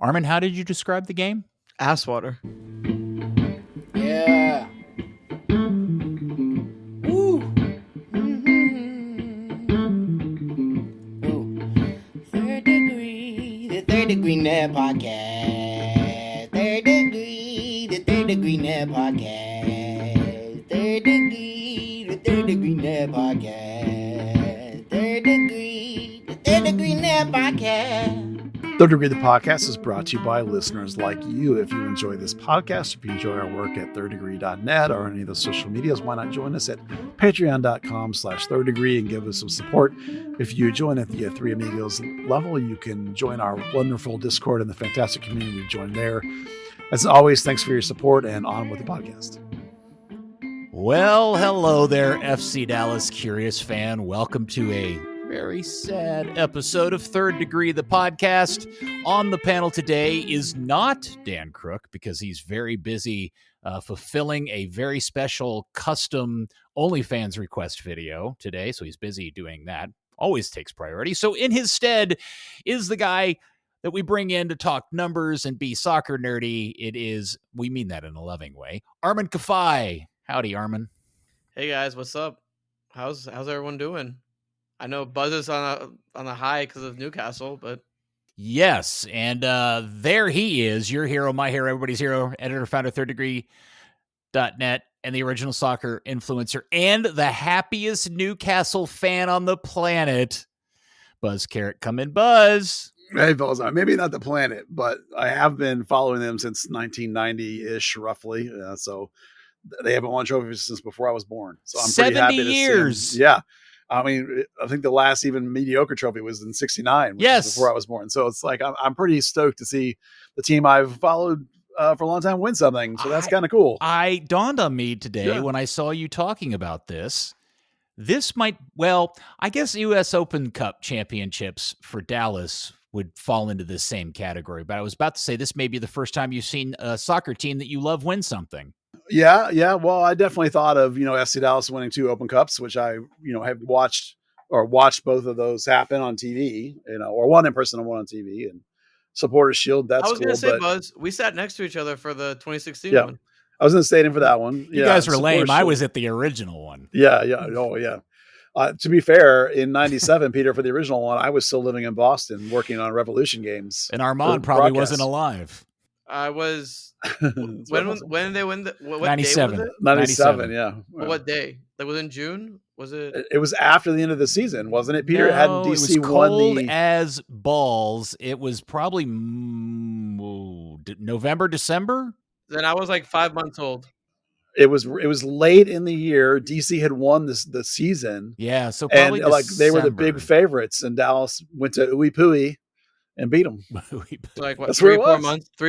Arman, how did you describe the game? Ass water. Yeah. Woo. Ooh. Third Degree, the Third Degree Net Podcast. Third Degree, the Third Degree Net Podcast. Third Degree, the Third Degree Net Podcast. Third Degree, the Third Degree Net Podcast. Third Degree the Podcast is brought to you by listeners like you. If you enjoy this podcast, if you enjoy our work at thirddegree.net or any of the social medias, why not join us at patreon.com/third degree and give us some support. If you join at the Three Amigos level, you can join our wonderful Discord and the fantastic community we've joined there. As always, thanks for your support and on with the podcast. Well, hello there, FC Dallas Curious fan. Welcome to a very sad episode of Third Degree, the podcast. On the panel today is not Dan Crook because he's very busy fulfilling a very special custom OnlyFans request video today. So he's busy doing that. Always takes priority. So in his stead is the guy that we bring in to talk numbers and be soccer nerdy. It is, we mean that in a loving way, Arman Kafai. Howdy, Arman. Hey guys, what's up? How's everyone doing? I know Buzz is on a high because of Newcastle, but yes, and there he is, your hero, my hero, everybody's hero, editor, founder, thirddegree.net, and the original soccer influencer, and the happiest Newcastle fan on the planet, Buzz Carrick. Come in, Buzz. Hey, fellas, maybe not the planet, but I have been following them since 1990-ish, roughly. So they haven't won trophies since before I was born. So I'm pretty happy to 70 years. see them. Yeah. I mean, I think the last even mediocre trophy was in 1969, which yes, is before I was born. So it's like, I'm pretty stoked to see the team I've followed for a long time win something. So that's kind of cool. I dawned on me today when I saw you talking about this. This might, well, I guess U.S. Open Cup championships for Dallas would fall into this same category. But I was about to say this may be the first time you've seen a soccer team that you love win something. Yeah. Well, I definitely thought of, FC Dallas winning 2 Open Cups, which I, have watched both of those happen on TV, or one in person and one on TV, and Supporters Shield. That's cool. I was going to say, Buzz, we sat next to each other for the 2016 one. I was in the stadium for that one. You guys were lame. I was at the original one. Yeah. Oh, yeah. To be fair, in 97, Peter, for the original one, I was still living in Boston working on Revolution games. And Armand probably wasn't alive. I was. when they win what 97. Day was it? 97, yeah. What day? That was in June? Was it? It was after the end of the season, wasn't it, Peter? No, Hadn't DC it was cold won as balls. It was probably November, December. Then I was like 5 months old. It was late in the year. DC had won the season. Yeah, so probably and they were the big favorites, and Dallas went to Ooey Pooey and beat them. Like what? 3 or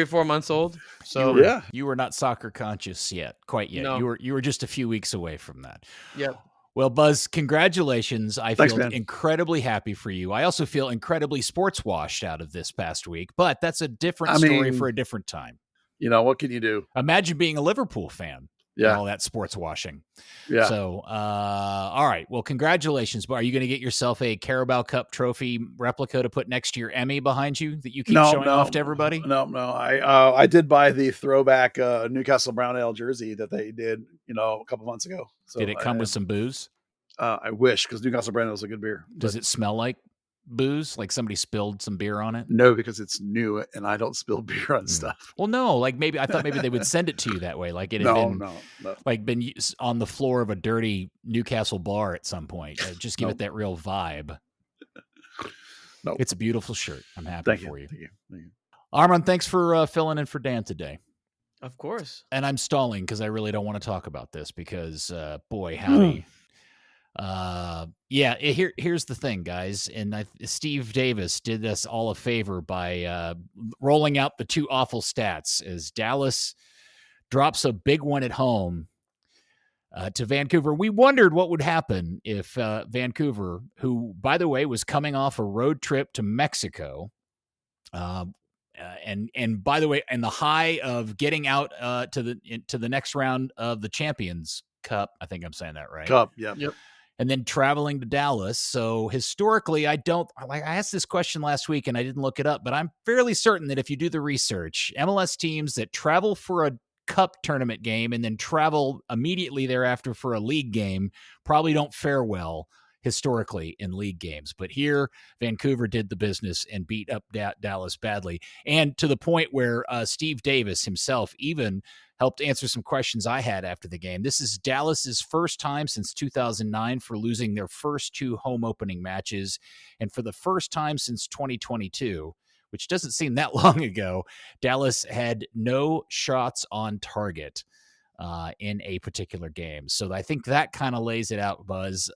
4 months old. So you were not soccer conscious quite yet. No. You were just a few weeks away from that. Yep. Well, Buzz, congratulations. Thanks, feel man. Incredibly happy for you. I also feel incredibly sports washed out of this past week, but that's a different story for a different time. What can you do? Imagine being a Liverpool fan. Yeah. All that sports washing. Yeah. So, all right. Well, congratulations. But are you going to get yourself a Carabao Cup trophy replica to put next to your Emmy behind you that you keep showing off to everybody? No. I did buy the throwback Newcastle Brown Ale jersey that they did, a couple months ago. So did it come with some booze? I wish, because Newcastle Brown Ale is a good beer. Does it smell like booze? Like somebody spilled some beer on it? No, because it's new and I don't spill beer on stuff. Well, no, I thought maybe they would send it to you that way. Like it had been on the floor of a dirty Newcastle bar at some point. Just give it that real vibe. No, it's a beautiful shirt. I'm happy for you. Thank you. Arman, thanks for filling in for Dan today. Of course. And I'm stalling because I really don't want to talk about this because boy, howdy. Here's the thing, guys, and Steve Davis did us all a favor by rolling out the 2 awful stats as Dallas drops a big one at home to Vancouver. We wondered what would happen if Vancouver, who, by the way, was coming off a road trip to Mexico, and by the way, and the high of getting out to the next round of the Champions Cup. I think I'm saying that right. Cup, yeah. Yep. and then traveling to Dallas. So historically, I asked this question last week and I didn't look it up, but I'm fairly certain that if you do the research, MLS teams that travel for a cup tournament game and then travel immediately thereafter for a league game probably don't fare well historically in league games. But here, Vancouver did the business and beat up Dallas badly. And to the point where Steve Davis himself even helped answer some questions I had after the game. This is Dallas's first time since 2009 for losing their first 2 home opening matches. And for the first time since 2022, which doesn't seem that long ago, Dallas had no shots on target in a particular game. So I think that kind of lays it out, Buzz.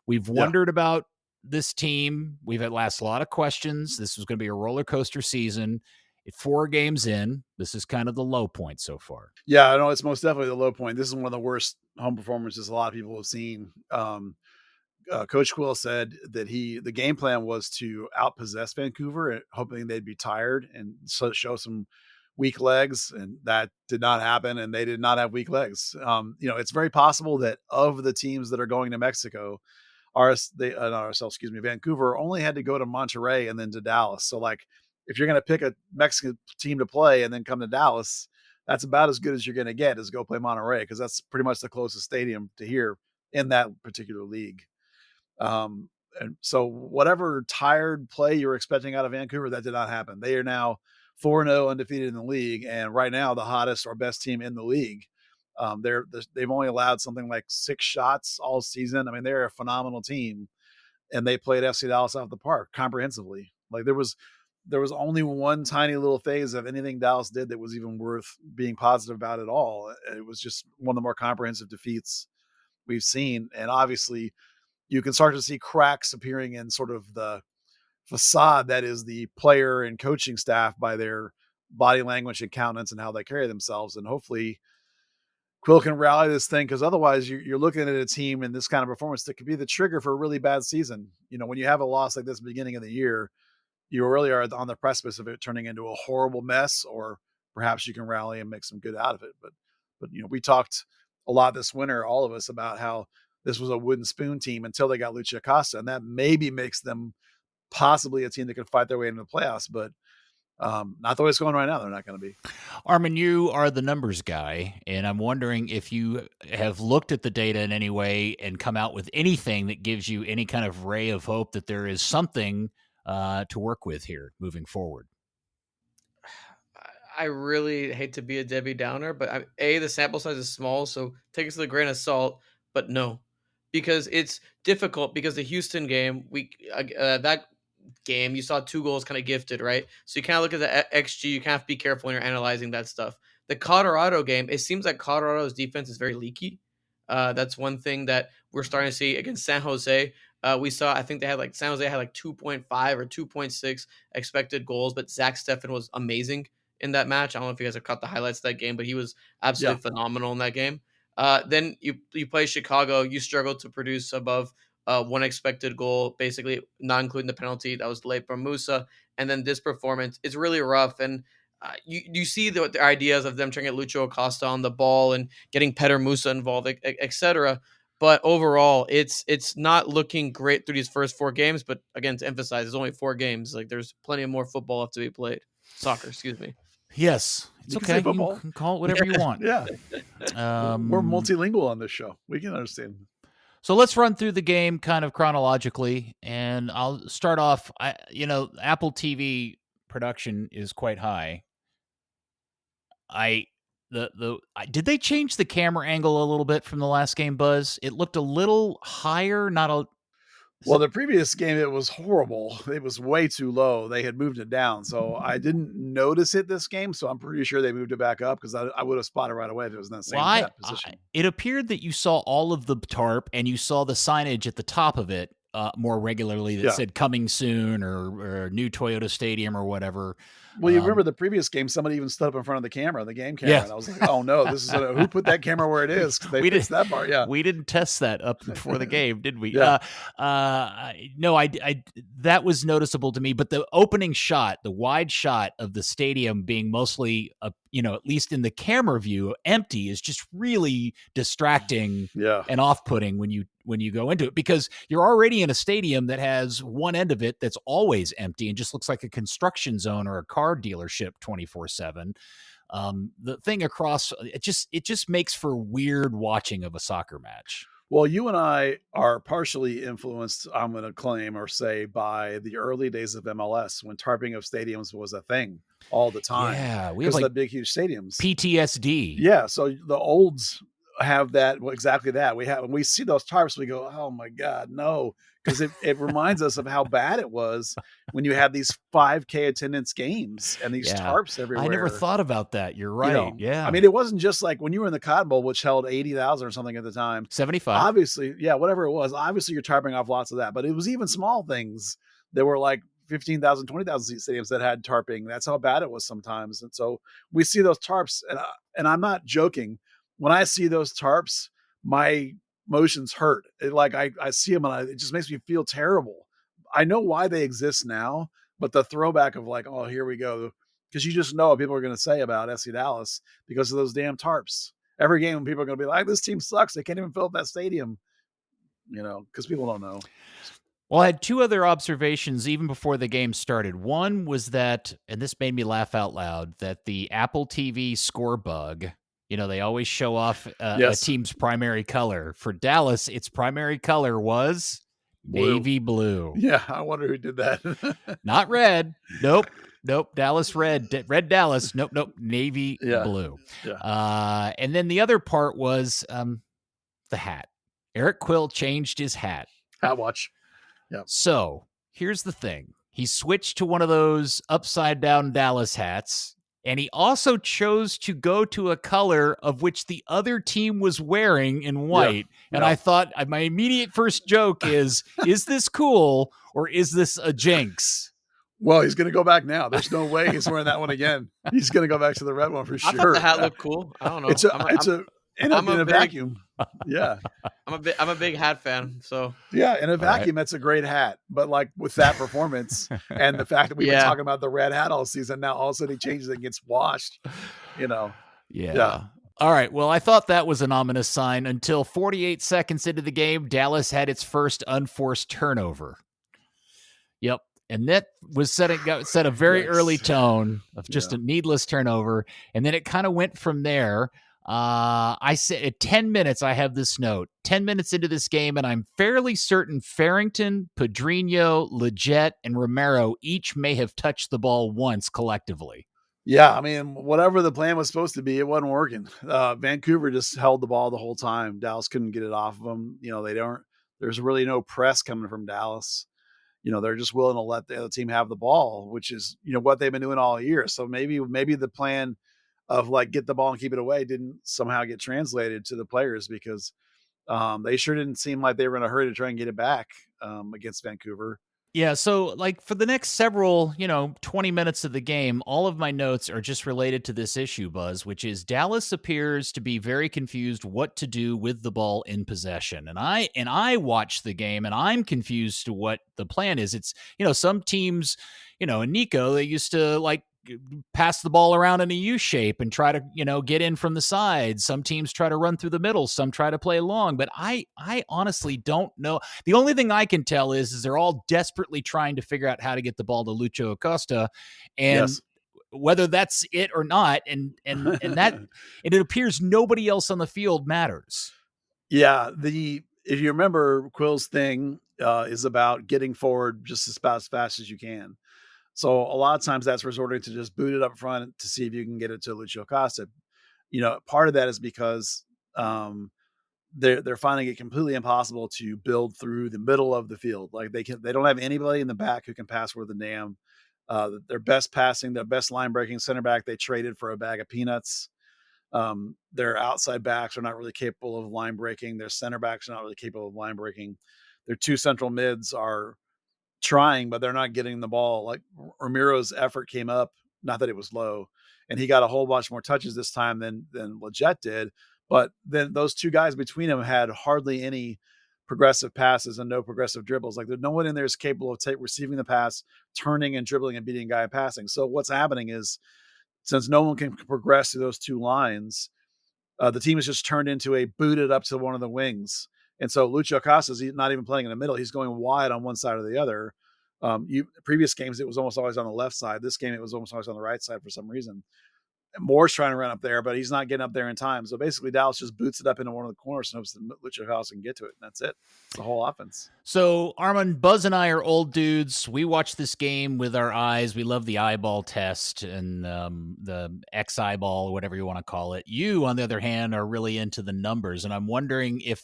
We've wondered about this team. We've asked a lot of questions. This was going to be a roller coaster season. 4 games in, this is kind of the low point so far. Yeah, I know it's most definitely the low point. This is one of the worst home performances a lot of people have seen. Coach Quill said that the game plan was to outpossess Vancouver, hoping they'd be tired and show some weak legs, and that did not happen, and they did not have weak legs. It's very possible that of the teams that are going to Mexico, Vancouver only had to go to Monterrey and then to Dallas. So like, if you're going to pick a Mexican team to play and then come to Dallas, that's about as good as you're going to get is go play Monterrey, because that's pretty much the closest stadium to here in that particular league. And so whatever tired play you were expecting out of Vancouver, that did not happen. They are now 4-0 undefeated in the league, and right now the hottest or best team in the league. They've only allowed something like 6 shots all season. I mean, they're a phenomenal team, and they played FC Dallas out of the park comprehensively. Like there was only one tiny little phase of anything Dallas did that was even worth being positive about at all. It was just one of the more comprehensive defeats we've seen. And obviously you can start to see cracks appearing in sort of the facade that is the player and coaching staff by their body language and countenance and how they carry themselves. And hopefully Quill can rally this thing, because otherwise you're looking at a team in this kind of performance that could be the trigger for a really bad season. When you have a loss like this at the beginning of the year, you really are on the precipice of it turning into a horrible mess, or perhaps you can rally and make some good out of it. But we talked a lot this winter, all of us, about how this was a wooden spoon team until they got Lucia Acosta, and that maybe makes them possibly a team that can fight their way into the playoffs. But not the way it's going right now. They're not going to be. Arman, you are the numbers guy, and I'm wondering if you have looked at the data in any way and come out with anything that gives you any kind of ray of hope that there is something to work with here moving forward. I really hate to be a Debbie Downer, but the sample size is small, so take it with a grain of salt. But no, because it's difficult. Because the Houston game, that game, you saw 2 goals kind of gifted, right? So you kind of look at the XG. You kind of have to be careful when you're analyzing that stuff. The Colorado game, it seems like Colorado's defense is very leaky. That's one thing that we're starting to see against San Jose. We saw, I think San Jose had 2.5 or 2.6 expected goals, but Zach Steffen was amazing in that match. I don't know if you guys have caught the highlights of that game, but he was absolutely phenomenal in that game. Then you play Chicago, you struggle to produce above 1 expected goal, basically not including the penalty that was late from Musa. And then this performance is really rough. And you see the ideas of them trying to get Lucio Acosta on the ball and getting Petter Musa involved, etc. But overall, it's not looking great through these first 4 games. But again, to emphasize, it's only 4 games. Like, there's plenty of more football left to be played. Soccer, excuse me. Yes, it's okay. You can call it whatever you want. Yeah. We're multilingual on this show. We can understand. So let's run through the game kind of chronologically, and I'll start off. Apple TV production is quite high. Did they change the camera angle a little bit from the last game, Buzz? It looked a little higher, Well, the previous game, it was horrible. It was way too low. They had moved it down. So I didn't notice it this game. So I'm pretty sure they moved it back up, because I would have spotted right away if it was in that same position. It appeared that you saw all of the tarp and you saw the signage at the top of it more regularly that said coming soon or new Toyota Stadium or whatever. Well, you remember the previous game, somebody even stood up in front of the camera, the game camera. Yeah. And I was like, oh no, this is who put that camera where it is? They fixed that part. Yeah. We didn't test that up before the game, did we? Yeah. No, that was noticeable to me, but the opening shot, the wide shot of the stadium being mostly at least in the camera view, empty is just really distracting and off-putting when you go into it, because you're already in a stadium that has one end of it that's always empty and just looks like a construction zone or a car dealership 24/7. The thing across, it just makes for weird watching of a soccer match. Well, you and I are partially influenced, I'm going to claim or say, by the early days of MLS when tarping of stadiums was a thing all the time. Yeah, we have the big, huge stadiums. PTSD. Yeah, so the olds have that, exactly that. When we see those tarps, we go, oh my God, no. Because it reminds us of how bad it was when you had these 5K attendance games and these tarps everywhere. I never thought about that. You're right. Yeah. I mean, it wasn't just like when you were in the Cotton Bowl, which held 80,000 or something at the time. 75. Obviously, whatever it was. Obviously, you're tarping off lots of that. But it was even small things. There were like 15,000, 20,000 seat stadiums that had tarping. That's how bad it was sometimes. And so we see those tarps, and I'm not joking. When I see those tarps, my emotions hurt. I see them and it just makes me feel terrible. I know why they exist now, but the throwback of like, oh, here we go. Because you just know what people are going to say about FC Dallas because of those damn tarps. Every game, people are going to be like, this team sucks. They can't even fill up that stadium, because people don't know. Well, I had two other observations even before the game started. One was that, and this made me laugh out loud, that the Apple TV score bug, they always show off a team's primary color. For Dallas, its primary color was navy blue. Yeah, I wonder who did that. Not red. Nope. Dallas red. Red Dallas. Nope. Navy blue. Yeah. And then the other part was the hat. Eric Quill changed his hat. Hat watch. Yeah. So here's the thing. He switched to one of those upside down Dallas hats. And he also chose to go to a color of which the other team was wearing in white. Yeah. And I thought, my immediate first joke is this cool or is this a jinx? Well, he's going to go back now. There's no way he's wearing that one again. He's going to go back to the red one for sure. I thought the hat looked cool. I don't know. It's a vacuum. Yeah. I'm a big hat fan. So yeah, in a vacuum, that's a great hat. But like with that performance and the fact that we've been talking about the red hat all season, now all of a sudden he changes it and gets washed, Yeah. All right. Well, I thought that was an ominous sign until 48 seconds into the game, Dallas had its first unforced turnover. Yep. And that was set a very early tone of just a needless turnover. And then it kind of went from there. I said at 10 minutes, I have this note, 10 minutes into this game, and I'm fairly certain Farrington, Pedrinho, Leggett, and Romero each may have touched the ball once collectively. Yeah, I mean, whatever the plan was supposed to be, it wasn't working. Vancouver just held the ball the whole time. Dallas couldn't get it off of them. There's really no press coming from Dallas. They're just willing to let the other team have the ball, which is, what they've been doing all year. So maybe the plan of like get the ball and keep it away didn't somehow get translated to the players because they sure didn't seem like they were in a hurry to try and get it back against Vancouver. Yeah, so like for the next several, 20 minutes of the game, all of my notes are just related to this issue, Buzz, which is Dallas appears to be very confused what to do with the ball in possession. And I watch the game and I'm confused to what the plan is. It's, some teams, in Nico, they used to like pass the ball around in a U shape and try to, get in from the side. Some teams try to run through the middle. Some try to play long, but I honestly don't know. The only thing I can tell is they're all desperately trying to figure out how to get the ball to Lucho Acosta and whether that's it or not. And that, and it appears nobody else on the field matters. Yeah. If you remember Quill's thing is about getting forward just as fast as you can. So a lot of times that's resorting to just boot it up front to see if you can get it to Lucho Acosta. Part of that is because they're finding it completely impossible to build through the middle of the field. Like they don't have anybody in the back who can pass worth a damn. Their best line breaking center back they traded for a bag of peanuts. Their outside backs are not really capable of line breaking. Their center backs are not really capable of line breaking. Their two central mids are trying, but they're not getting the ball. Like Ramiro's effort came up, not that it was low, and he got a whole bunch more touches this time than Leggett did. But then those two guys between them had hardly any progressive passes and no progressive dribbles. Like there's no one in there is capable of receiving the pass, turning and dribbling and beating a guy and passing. So what's happening is since no one can progress through those two lines, the team is just turned into a booted up to one of the wings. And so Lucho Acosta's not even playing in the middle. He's going wide on one side or the other. Previous games, it was almost always on the left side. This game, it was almost always on the right side for some reason. Moore's trying to run up there, but he's not getting up there in time. So basically, Dallas just boots it up into one of the corners and hopes that Lucho Acosta can get to it. And that's it. It's the whole offense. So, Arman, Buzz and I are old dudes. We watch this game with our eyes. We love the eyeball test and the X eyeball, or whatever you want to call it. You, on the other hand, are really into the numbers. And I'm wondering if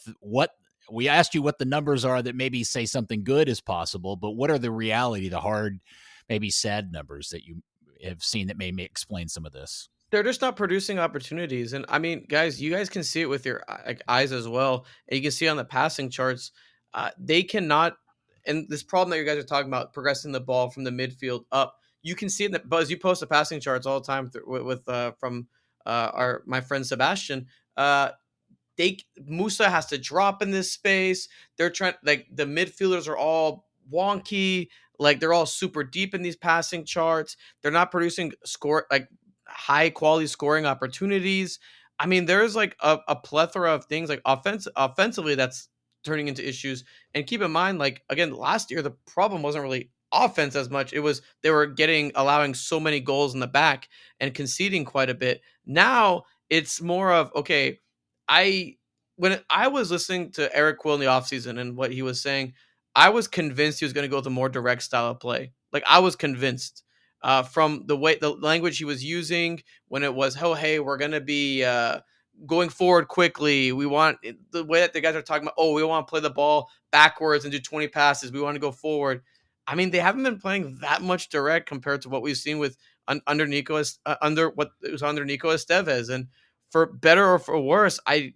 we asked you what the numbers are that maybe say something good is possible, but what are the reality, the hard, maybe sad numbers that you have seen that may explain some of this? They're just not producing opportunities. And I mean, guys, you guys can see it with your eyes as well. And you can see on the passing charts, they cannot, and this problem that you guys are talking about, progressing the ball from the midfield up, you can see it in the, Buzz, you post the passing charts all the time from my friend Sebastian. Musa has to drop in this space. They're trying, like, the midfielders are all wonky. Like, they're all super deep in these passing charts. They're not producing high quality scoring opportunities. I mean, there's like a plethora of things like offensively that's turning into issues. And keep in mind, like, again, last year, the problem wasn't really offense as much. It was they were allowing so many goals in the back and conceding quite a bit. Now it's more of, okay, when I was listening to Eric Quill in the offseason and what he was saying, I was convinced he was going to go with a more direct style of play. Like, I was convinced. From the language he was using when it was, oh, hey, we're going to be going forward quickly. We want the way that the guys are talking about, we want to play the ball backwards and do 20 passes. We want to go forward. I mean, they haven't been playing that much direct compared to what we've seen with under Nico Estevez. And for better or for worse, I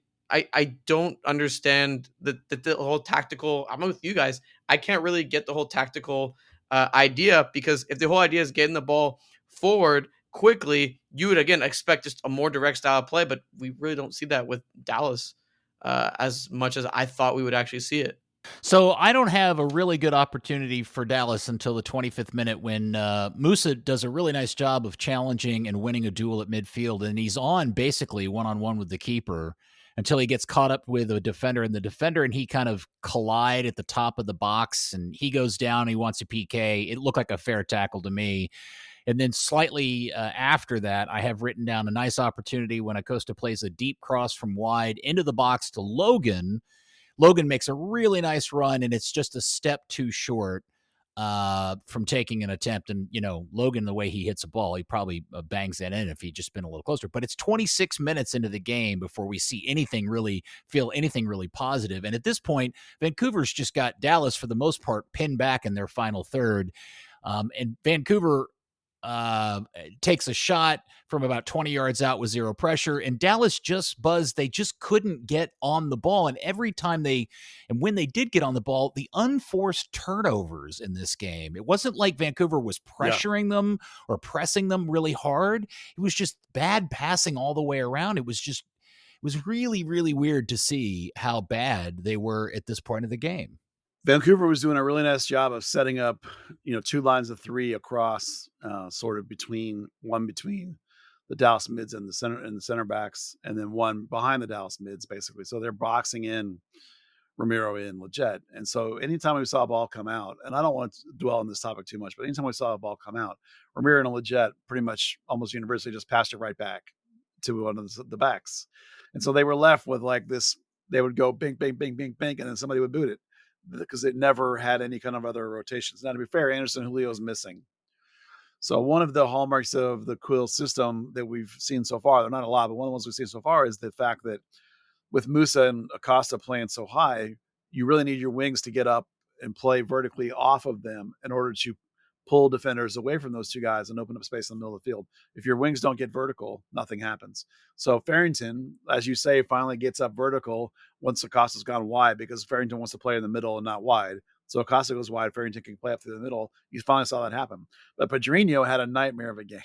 don't understand the whole tactical. I'm with you guys. I can't really get the whole tactical idea, because if the whole idea is getting the ball forward quickly, you would again expect just a more direct style of play, but we really don't see that with Dallas as much as I thought we would actually see it. So I don't have a really good opportunity for Dallas until the 25th minute when Musa does a really nice job of challenging and winning a duel at midfield, and he's on basically one-on-one with the keeper until he gets caught up with a defender, and the defender and he kind of collide at the top of the box, and he goes down. He wants a PK. It looked like a fair tackle to me. And then slightly after that, I have written down a nice opportunity when Acosta plays a deep cross from wide into the box to Logan. Logan makes a really nice run, and it's just a step too short from taking an attempt. And, Logan, the way he hits a ball, he probably bangs that in if he'd just been a little closer. But it's 26 minutes into the game before we see feel anything really positive. And at this point, Vancouver's just got Dallas, for the most part, pinned back in their final third. And Vancouver takes a shot from about 20 yards out with zero pressure, and Dallas they just couldn't get on the ball. And when they did get on the ball, the unforced turnovers in this game, it wasn't like Vancouver was pressuring them or pressing them really hard. It was just bad passing all the way around. It was really, really weird to see how bad they were at this point of the game. Vancouver was doing a really nice job of setting up, two lines of three across, sort of between the Dallas mids and the center backs, and then one behind the Dallas mids, basically. So they're boxing in Ramiro in Leggett. And so anytime we saw a ball come out, and I don't want to dwell on this topic too much, but anytime we saw a ball come out, Ramiro and Leggett pretty much almost universally just passed it right back to one of the backs. And so they were left with like this, they would go bing, bing, bing, bing, bing, and then somebody would boot it, because it never had any kind of other rotations. Now, to be fair, Anderson Julio's missing. So one of the hallmarks of the Quill system that we've seen so far, they're not a lot, but one of the ones we've seen so far, is the fact that with Musa and Acosta playing so high, you really need your wings to get up and play vertically off of them in order to pull defenders away from those two guys and open up space in the middle of the field. If your wings don't get vertical, nothing happens. So Farrington, as you say, finally gets up vertical once Acosta's gone wide, because Farrington wants to play in the middle and not wide. So Acosta goes wide, Farrington can play up through the middle. You finally saw that happen. But Pedrinho had a nightmare of a game.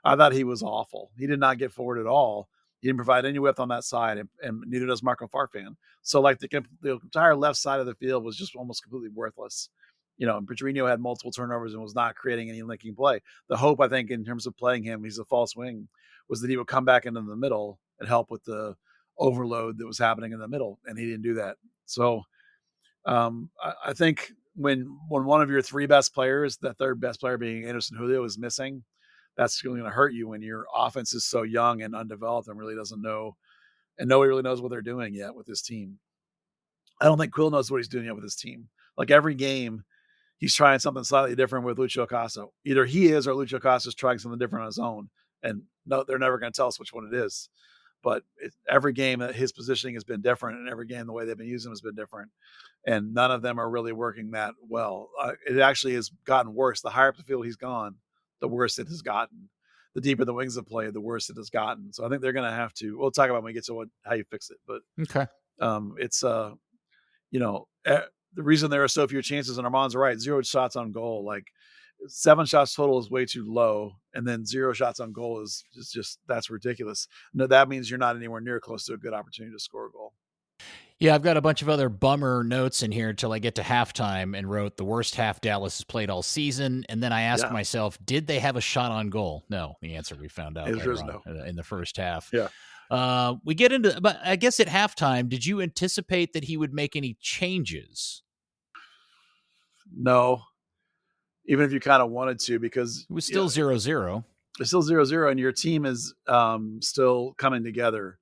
I thought he was awful. He did not get forward at all. He didn't provide any width on that side, and neither does Marco Farfan. So like the entire left side of the field was just almost completely worthless. and Pedrinho had multiple turnovers and was not creating any linking play. The hope, I think, in terms of playing him, he's a false wing, was that he would come back into the middle and help with the overload that was happening in the middle, and he didn't do that. So I think when one of your three best players, the third best player being Anderson Julio, is missing, that's going to hurt you when your offense is so young and undeveloped and really doesn't know, and nobody really knows what they're doing yet with this team. I don't think Quill knows what he's doing yet with his team. Like every game, he's trying something slightly different with Lucio Acosta. Either he is or Lucio Acosta is trying something different on his own. And no, they're never going to tell us which one it is. But every game, his positioning has been different, and every game, the way they've been using him has been different. And none of them are really working that well. It actually has gotten worse. The higher up the field he's gone, the worse it has gotten. The deeper the wings have played, the worse it has gotten. So I think they're going to have to. We'll talk about when we get to how you fix it. But okay, it's the reason there are so few chances, and Arman's right, 0 shots on goal. Like 7 shots total is way too low, and then 0 shots on goal is just that's ridiculous. No, that means you're not anywhere near close to a good opportunity to score a goal. Yeah, I've got a bunch of other bummer notes in here until I get to halftime and wrote the worst half Dallas has played all season. And then I asked myself, did they have a shot on goal? No. The answer we found out later on in the first half. Yeah. We get into, but I guess at halftime, did you anticipate that he would make any changes? No. Even if you kind of wanted to, because it was still 0-0. It's still 0-0, and your team is still coming together.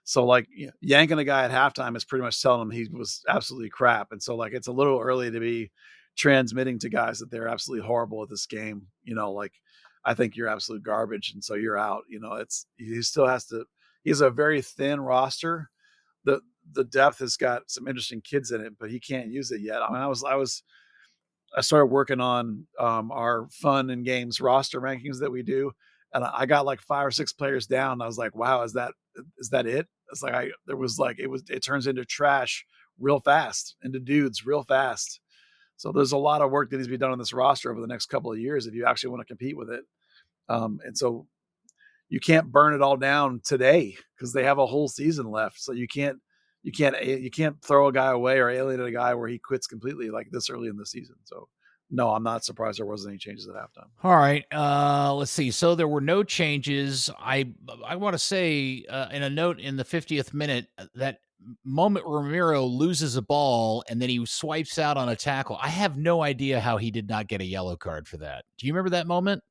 So, like, yanking a guy at halftime is pretty much telling him he was absolutely crap. And so, like, it's a little early to be transmitting to guys that they're absolutely horrible at this game. Like, I think you're absolute garbage, and so you're out. He still has to. He has a very thin roster. The depth has got some interesting kids in it, but he can't use it yet. I mean, I started working on our fun and games roster rankings that we do, and I got like 5 or 6 players down. I was like, wow, is that it? It's like it turns into trash real fast, into dudes real fast. So there's a lot of work that needs to be done on this roster over the next couple of years if you actually want to compete with it. And so you can't burn it all down today because they have a whole season left. So you can't throw a guy away or alienate a guy where he quits completely like this early in the season. So no, I'm not surprised there wasn't any changes at halftime. All right. Let's see. So there were no changes. I want to say in a note in the 50th minute, that moment Ramiro loses a ball and then he swipes out on a tackle. I have no idea how he did not get a yellow card for that. Do you remember that moment?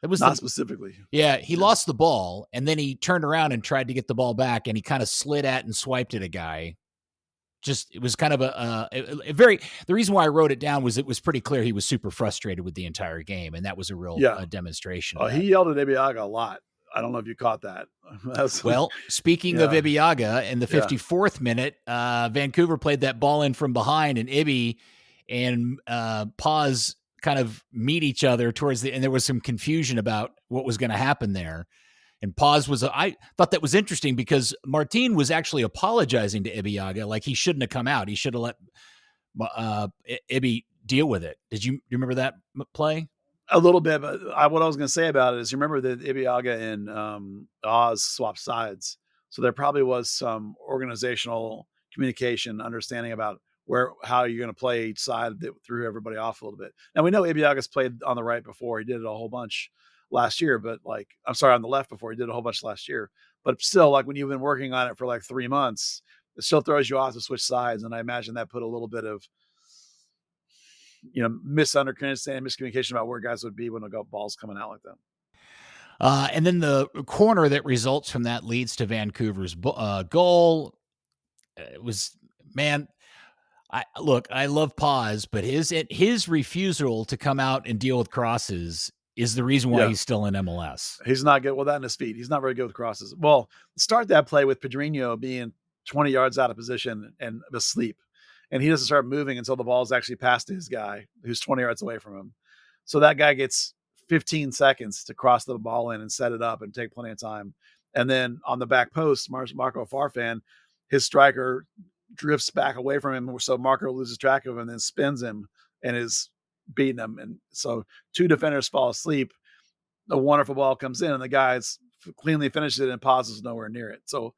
It was not specifically. Yeah, he lost the ball and then he turned around and tried to get the ball back and he kind of slid at and swiped at a guy. It was kind of a very, the reason why I wrote it down was it was pretty clear he was super frustrated with the entire game. And that was a real demonstration. He yelled at Ibeagha a lot. I don't know if you caught that. Well, speaking of Ibeagha, in the 54th minute, Vancouver played that ball in from behind and Ibi and Paes kind of meet each other and there was some confusion about what was going to happen there. And Paes I thought that was interesting because Maarten was actually apologizing to Ibeagha, like he shouldn't have come out. He should have let Ibi deal with it. Do you remember that play? A little bit, but what I was going to say about it is, you remember that Ibeagha and Oz swapped sides, so there probably was some organizational communication, understanding about how you're going to play each side that threw everybody off a little bit. Now we know Ibeagha's played on the right before; he did it a whole bunch last year, but on the left before, he did a whole bunch last year. But still, like when you've been working on it for like 3 months, it still throws you off to switch sides, and I imagine that put a little bit of miscommunication about where guys would be when they got balls coming out like that. And then the corner that results from that leads to Vancouver's goal. It was, man, I love Paes, but his refusal to come out and deal with crosses is the reason why he's still in MLS. He's not good. Well, that in his feet. He's not very good with crosses. Well, start that play with Pedrinho being 20 yards out of position and asleep. And he doesn't start moving until the ball is actually past his guy who's 20 yards away from him. So that guy gets 15 seconds to cross the ball in and set it up and take plenty of time. And then on the back post, Marco Farfan, his striker drifts back away from him. So Marco loses track of him and then spins him and is beating him. And so 2 defenders fall asleep. The wonderful ball comes in and the guy's cleanly finishes it and Paes is nowhere near it. So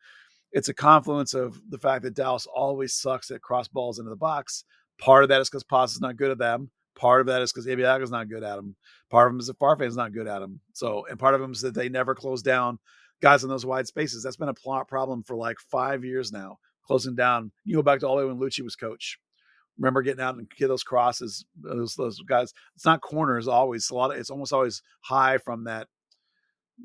it's a confluence of the fact that Dallas always sucks at cross balls into the box. Part of that is because Paes is not good at them. Part of that is because Ibiaga's not good at him. Part of them is that Farfan's not good at him. So, and part of them is that they never close down guys in those wide spaces. That's been a problem for like 5 years now, closing down. You go back to all the way when Lucci was coach. Remember getting out and get those crosses, those guys. It's not corners always. It's almost always high from that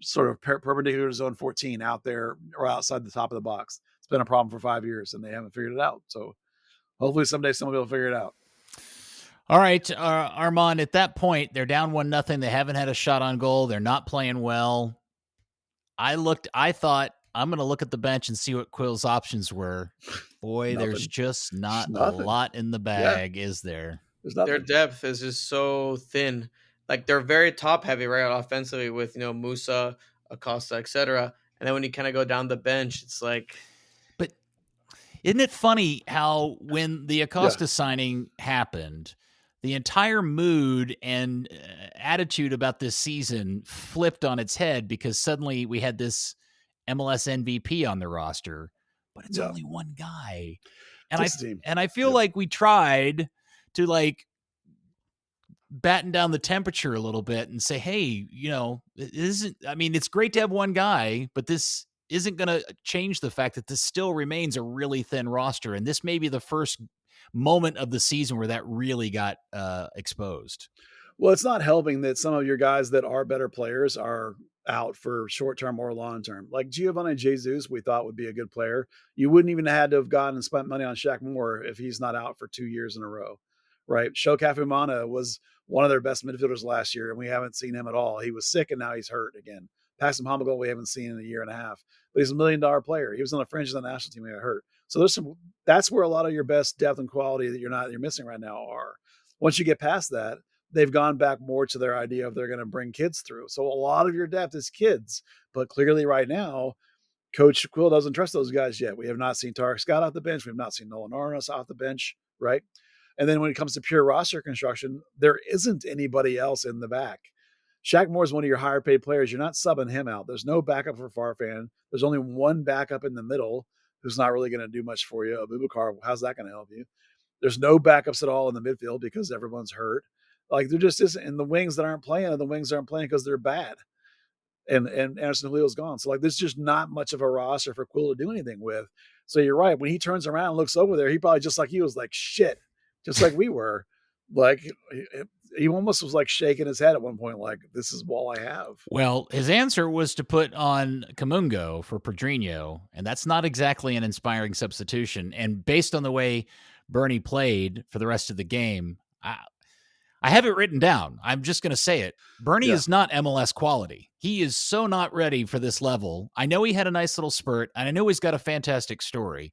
sort of perpendicular to zone 14 out there or outside the top of the box. It's been a problem for 5 years and they haven't figured it out. So hopefully someday somebody will figure it out. All right, Arman, at that point, they're down 1-0. They haven't had a shot on goal. They're not playing well. I thought, I'm going to look at the bench and see what Quill's options were. Boy, there's just not a lot in the bag, is there? Their depth is just so thin. Like, they're very top-heavy, right, offensively with, Musa, Acosta, etc. And then when you kind of go down the bench, it's like... But isn't it funny how when the Acosta signing happened, the entire mood and attitude about this season flipped on its head because suddenly we had this MLS MVP on the roster, but it's only one guy. And I feel like we tried to like batten down the temperature a little bit and say, hey, it's great to have one guy, but this isn't going to change the fact that this still remains a really thin roster. And this may be the first moment of the season where that really got exposed. Well, it's not helping that some of your guys that are better players are out for short-term or long-term. Like Giovanni Jesus, we thought would be a good player. You wouldn't even have had to have gone and spent money on Shaq Moore if he's not out for 2 years in a row, right? Shoka Fumana was one of their best midfielders last year, and we haven't seen him at all. He was sick, and now he's hurt again. Paxton Pomagol we haven't seen in a year and a half, but he's $1 million player. He was on the fringe of the national team and got hurt. So that's where a lot of your best depth and quality that you're missing right now are. Once you get past that, they've gone back more to their idea of they're going to bring kids through. So a lot of your depth is kids, but clearly right now, Coach Quill doesn't trust those guys yet. We have not seen Tarek Scott off the bench. We have not seen Nolan Arnas off the bench, right? And then when it comes to pure roster construction, there isn't anybody else in the back. Shaq Moore is one of your higher paid players. You're not subbing him out. There's no backup for Farfan. There's only one backup in the middle who's not really going to do much for you. Abubakar, how's that going to help you? There's no backups at all in the midfield because everyone's hurt. Like there just isn't. And the wings that aren't playing, because they're bad. And Anderson Julio's gone. So like there's just not much of a roster for Quill to do anything with. So you're right. When he turns around and looks over there, he probably just like he was like shit, just like we were. Like he almost was like shaking his head at one point, like this is all I have. Well, his answer was to put on Kamungo for Pedrinho, and that's not exactly an inspiring substitution. And based on the way Bernie played for the rest of the game, I have it written down. I'm just going to say it. Bernie is not MLS quality. He is so not ready for this level. I know he had a nice little spurt, and I know he's got a fantastic story.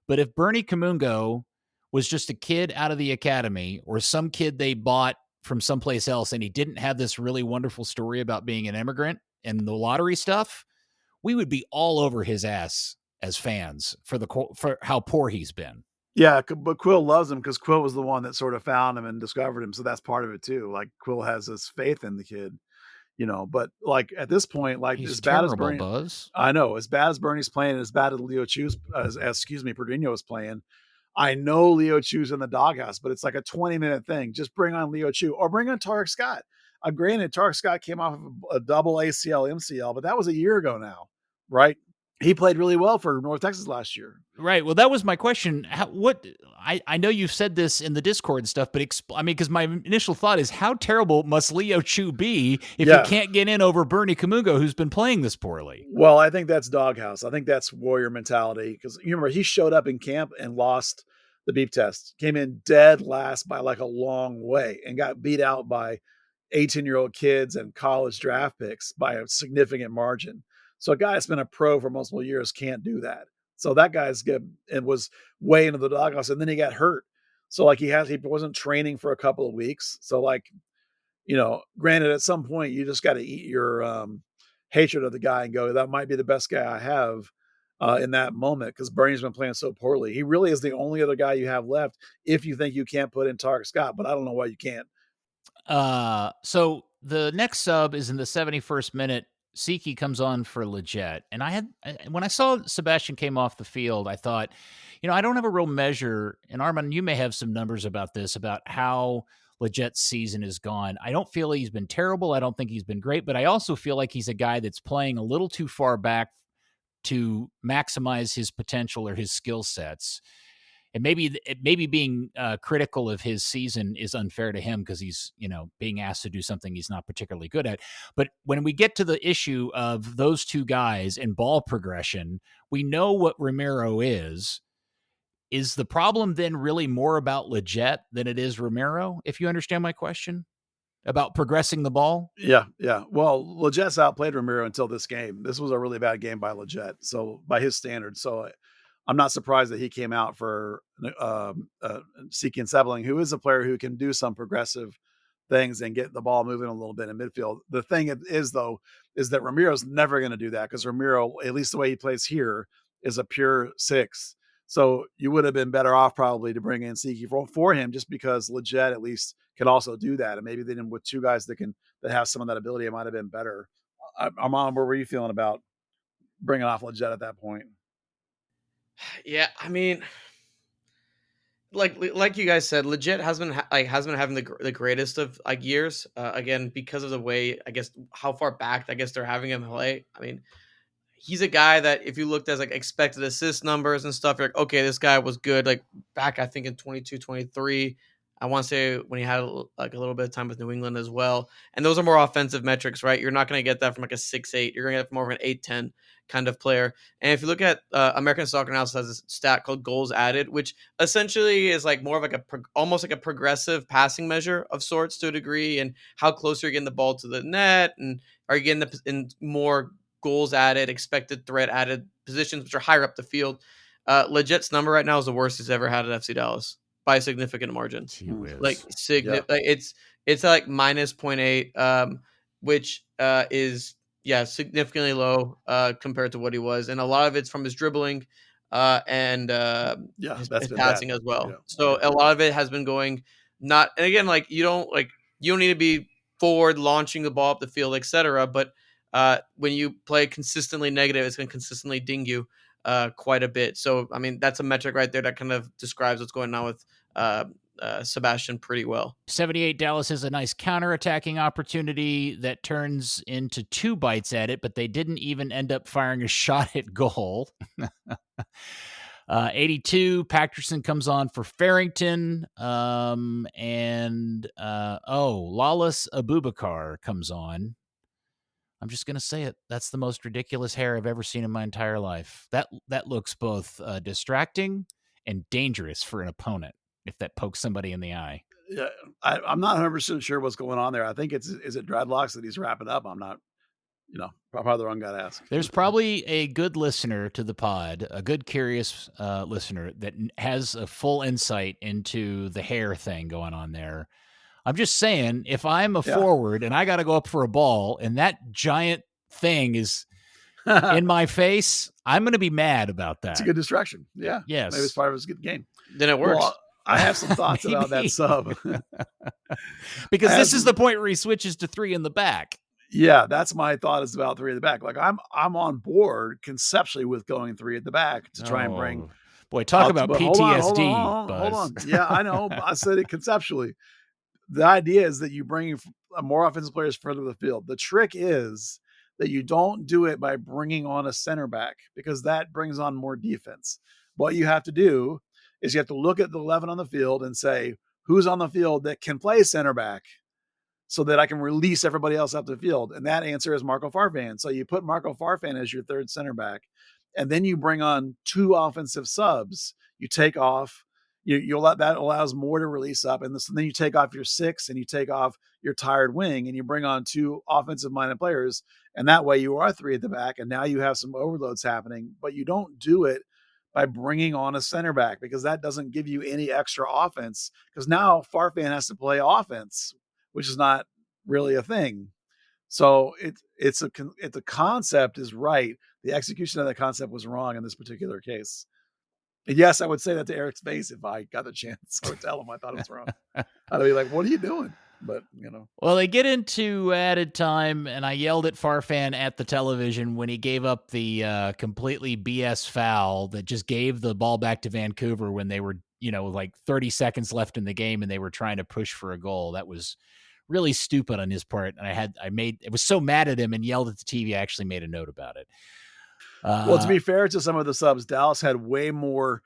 But if Bernie Kamungo was just a kid out of the academy or some kid they bought from someplace else and he didn't have this really wonderful story about being an immigrant and the lottery stuff, we would be all over his ass as fans for how poor he's been. Yeah, but Quill loves him because Quill was the one that sort of found him and discovered him. So that's part of it too. Like Quill has this faith in the kid, but like at this point, like he's as bad as Bernie, Buzz. I know, as bad as Bernie's playing, as bad as Pedrinho is playing, I know Leo Chu's in the doghouse, but it's like a 20-minute thing. Just bring on Leo Chu or bring on Tarek Scott. Granted, Tarek Scott came off of a double ACL, MCL, but that was a year ago now, right? He played really well for North Texas last year. Right. Well, that was my question. I know you've said this in the Discord and stuff, but because my initial thought is how terrible must Leo Chu be if you can't get in over Bernie Kamungo, who's been playing this poorly? Well, I think that's doghouse. I think that's warrior mentality because you remember he showed up in camp and lost the beep test, came in dead last by like a long way and got beat out by 18-year-old kids and college draft picks by a significant margin. So a guy that's been a pro for multiple years can't do that. So that guy's good and was way into the doghouse, and then he got hurt. So like he wasn't training for a couple of weeks. So like, granted, at some point you just got to eat your hatred of the guy and go, that might be the best guy I have in that moment because Bernie's been playing so poorly. He really is the only other guy you have left if you think you can't put in Tarek Scott, but I don't know why you can't. So the next sub is in the 71st minute. Siki comes on for Leggett. And when I saw Sebastian came off the field, I thought, I don't have a real measure. And Arman, you may have some numbers about this, about how Leget's season is gone. I don't feel he's been terrible. I don't think he's been great, but I also feel like he's a guy that's playing a little too far back to maximize his potential or his skill sets. And maybe being critical of his season is unfair to him because he's, being asked to do something he's not particularly good at. But when we get to the issue of those two guys and ball progression, we know what Ramiro is. Is the problem then really more about Leget than it is Ramiro, if you understand my question? About progressing the ball? Yeah. Well, Leget's outplayed Ramiro until this game. This was a really bad game by Leget, so by his standards. So I'm not surprised that he came out for Siki and Sebling, who is a player who can do some progressive things and get the ball moving a little bit in midfield. The thing is that Ramiro's never going to do that because Ramiro, at least the way he plays here, is a pure 6. So you would have been better off probably to bring in Siki for him, just because Leget at least can also do that. And maybe then with two guys that have some of that ability, it might have been better. Arman, where were you feeling about bringing off Leget at that point? Yeah, I mean, like you guys said, Leget has been having the greatest of years. Again, because of the way, I guess, how far back I guess they're having him play. I mean, he's a guy that if you looked at expected assist numbers and stuff, you're like, okay, this guy was good. Back, I think in 22, 23, I want to say when he had a little bit of time with New England as well. And those are more offensive metrics, right? You're not going to get that from a 6'8". You're going to get more of an 8'10" kind of player. And if you look at American Soccer Analysis has a stat called goals added, which essentially is more of almost like a progressive passing measure of sorts to a degree, and how close you're getting the ball to the net, and are you getting in more goals added, expected threat added positions, which are higher up the field. Leget's number right now is the worst he's ever had at FC Dallas by a significant margin. It's minus 0.8, which is significantly low compared to what he was, and a lot of it's from his dribbling and his passing as well. Yeah. So a lot of it has been going not, and again, you don't need to be forward launching the ball up the field, etc. But when you play consistently negative, it's going to consistently ding you quite a bit. So, I mean, that's a metric right there that kind of describes what's going on with Sebastian pretty well. 78 Dallas has a nice counter-attacking opportunity that turns into 2 bites at it, but they didn't even end up firing a shot at goal. 82, Patterson comes on for Farrington, and Lawless Abubakar comes on. I'm just going to say it. That's the most ridiculous hair I've ever seen in my entire life. That looks both distracting and dangerous for an opponent if that pokes somebody in the eye. Yeah, I'm not 100% sure what's going on there. I think is it dreadlocks that he's wrapping up? I'm not, probably the wrong guy to ask. There's probably a good listener to the pod, a good curious listener that has a full insight into the hair thing going on there. I'm just saying, if I'm a forward and I got to go up for a ball and that giant thing is in my face, I'm going to be mad about that. It's a good distraction. Yeah. Yes. Maybe it's part of his good game. Then it works. Well, I have some thoughts about that sub. Because this is the point where he switches to 3 in the back. Yeah, that's my thought is about 3 in the back. I'm on board conceptually with going 3 at the back to try and bring. Boy, talk about PTSD. Hold on. Yeah, I know. I said it conceptually. The idea is that you bring more offensive players further to the field. The trick is that you don't do it by bringing on a center back, because that brings on more defense. What you have to do is you have to look at the 11 on the field and say, who's on the field that can play center back so that I can release everybody else up the field? And that answer is Marco Farfan. So you put Marco Farfan as your 3rd center back, and then you bring on 2 offensive subs. You take off. That allows more to release up, and then you take off your 6 and you take off your tired wing, and you bring on 2 offensive-minded players, and that way you are 3 at the back, and now you have some overloads happening. But you don't do it by bringing on a center back, because that doesn't give you any extra offense. Because now Farfan has to play offense, which is not really a thing. So the concept is right. The execution of that concept was wrong in this particular case. And yes, I would say that to Eric's face if I got the chance. I would tell him I thought it was wrong. I'd be like, what are you doing? But, Well, they get into added time, and I yelled at Farfan at the television when he gave up the completely BS foul that just gave the ball back to Vancouver when they were, like 30 seconds left in the game and they were trying to push for a goal. That was really stupid on his part. And I was so mad at him and yelled at the TV. I actually made a note about it. Well, to be fair to some of the subs, Dallas had way more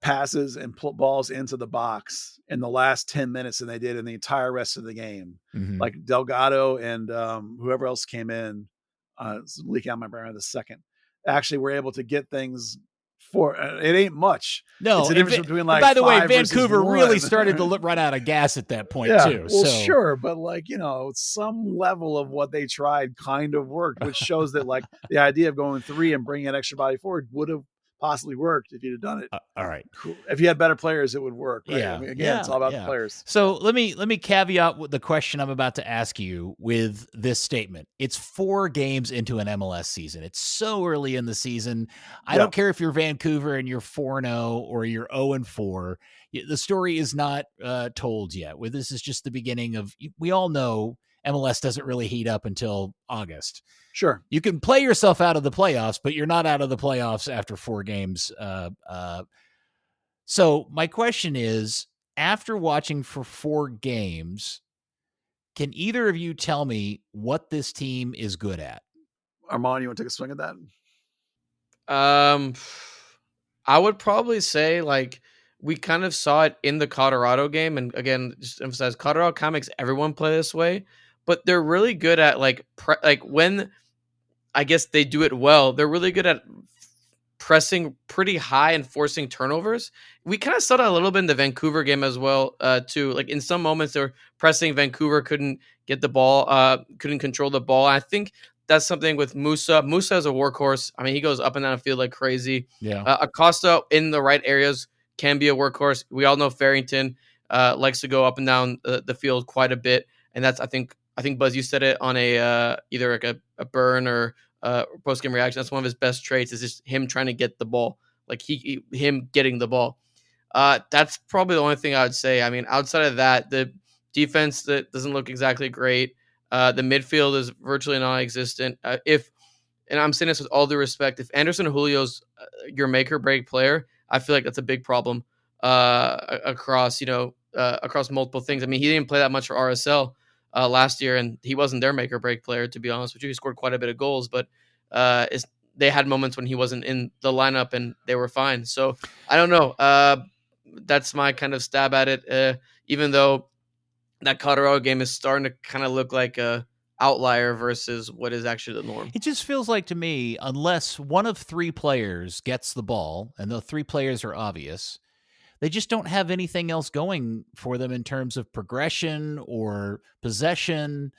passes and balls into the box in the last 10 minutes than they did in the entire rest of the game. Mhm. Like Delgado and whoever else came in, leaking out my brain in the second, actually were able to get things for it ain't much. No, it's a difference between like. By the way, 5 versus Vancouver 1. really started to run out of gas at that point too. Well, so. sure, but like some level of what they tried kind of worked, which shows that like the idea of going 3 and bringing an extra body forward would have possibly worked if you'd have done it. All right. Cool. If you had better players, it would work. Right? Yeah. I mean, again, it's all about the players. So let me caveat with the question I'm about to ask you with this statement. It's 4 games into an MLS season. It's so early in the season. I don't care if you're Vancouver and you're 4-0 or you're 0-4. The story is not told yet. This is just the beginning of. We all know MLS doesn't really heat up until August. Sure. You can play yourself out of the playoffs, but you're not out of the playoffs after 4 games. So my question is, after watching for 4 games, can either of you tell me what this team is good at? Arman, you want to take a swing at that? I would probably say like we kind of saw it in the Colorado game. And again, just emphasize Colorado kind of makes everyone play this way, but they're really good at like when I guess they do it well, they're really good at pressing pretty high and forcing turnovers. We kind of saw that a little bit in the Vancouver game as well, too. Like in some moments they were pressing, Vancouver couldn't get the ball, couldn't control the ball. I think that's something with Musa. Musa is a workhorse. I mean, he goes up and down the field like crazy. Yeah. Acosta in the right areas can be a workhorse. We all know Farrington likes to go up and down the field quite a bit, and that's I think Buzz, you said it on a either like a burn or post game reaction. That's one of his best traits is just him trying to get the ball, like him getting the ball. That's probably the only thing I would say. I mean, outside of that, the defense that doesn't look exactly great. The midfield is virtually non-existent. And I'm saying this with all due respect, if Anderson Julio's your make or break player, I feel like that's a big problem across multiple things. I mean, he didn't play that much for RSL last year, and he wasn't their make or break player, to be honest with you. He scored quite a bit of goals, but they had moments when he wasn't in the lineup and they were fine. So I don't know. That's my kind of stab at it. Even though that Colorado game is starting to kind of look like a outlier versus what is actually the norm. It just feels like to me, unless one of 3 players gets the ball, and the 3 players are obvious, they just don't have anything else going for them in terms of progression or possession.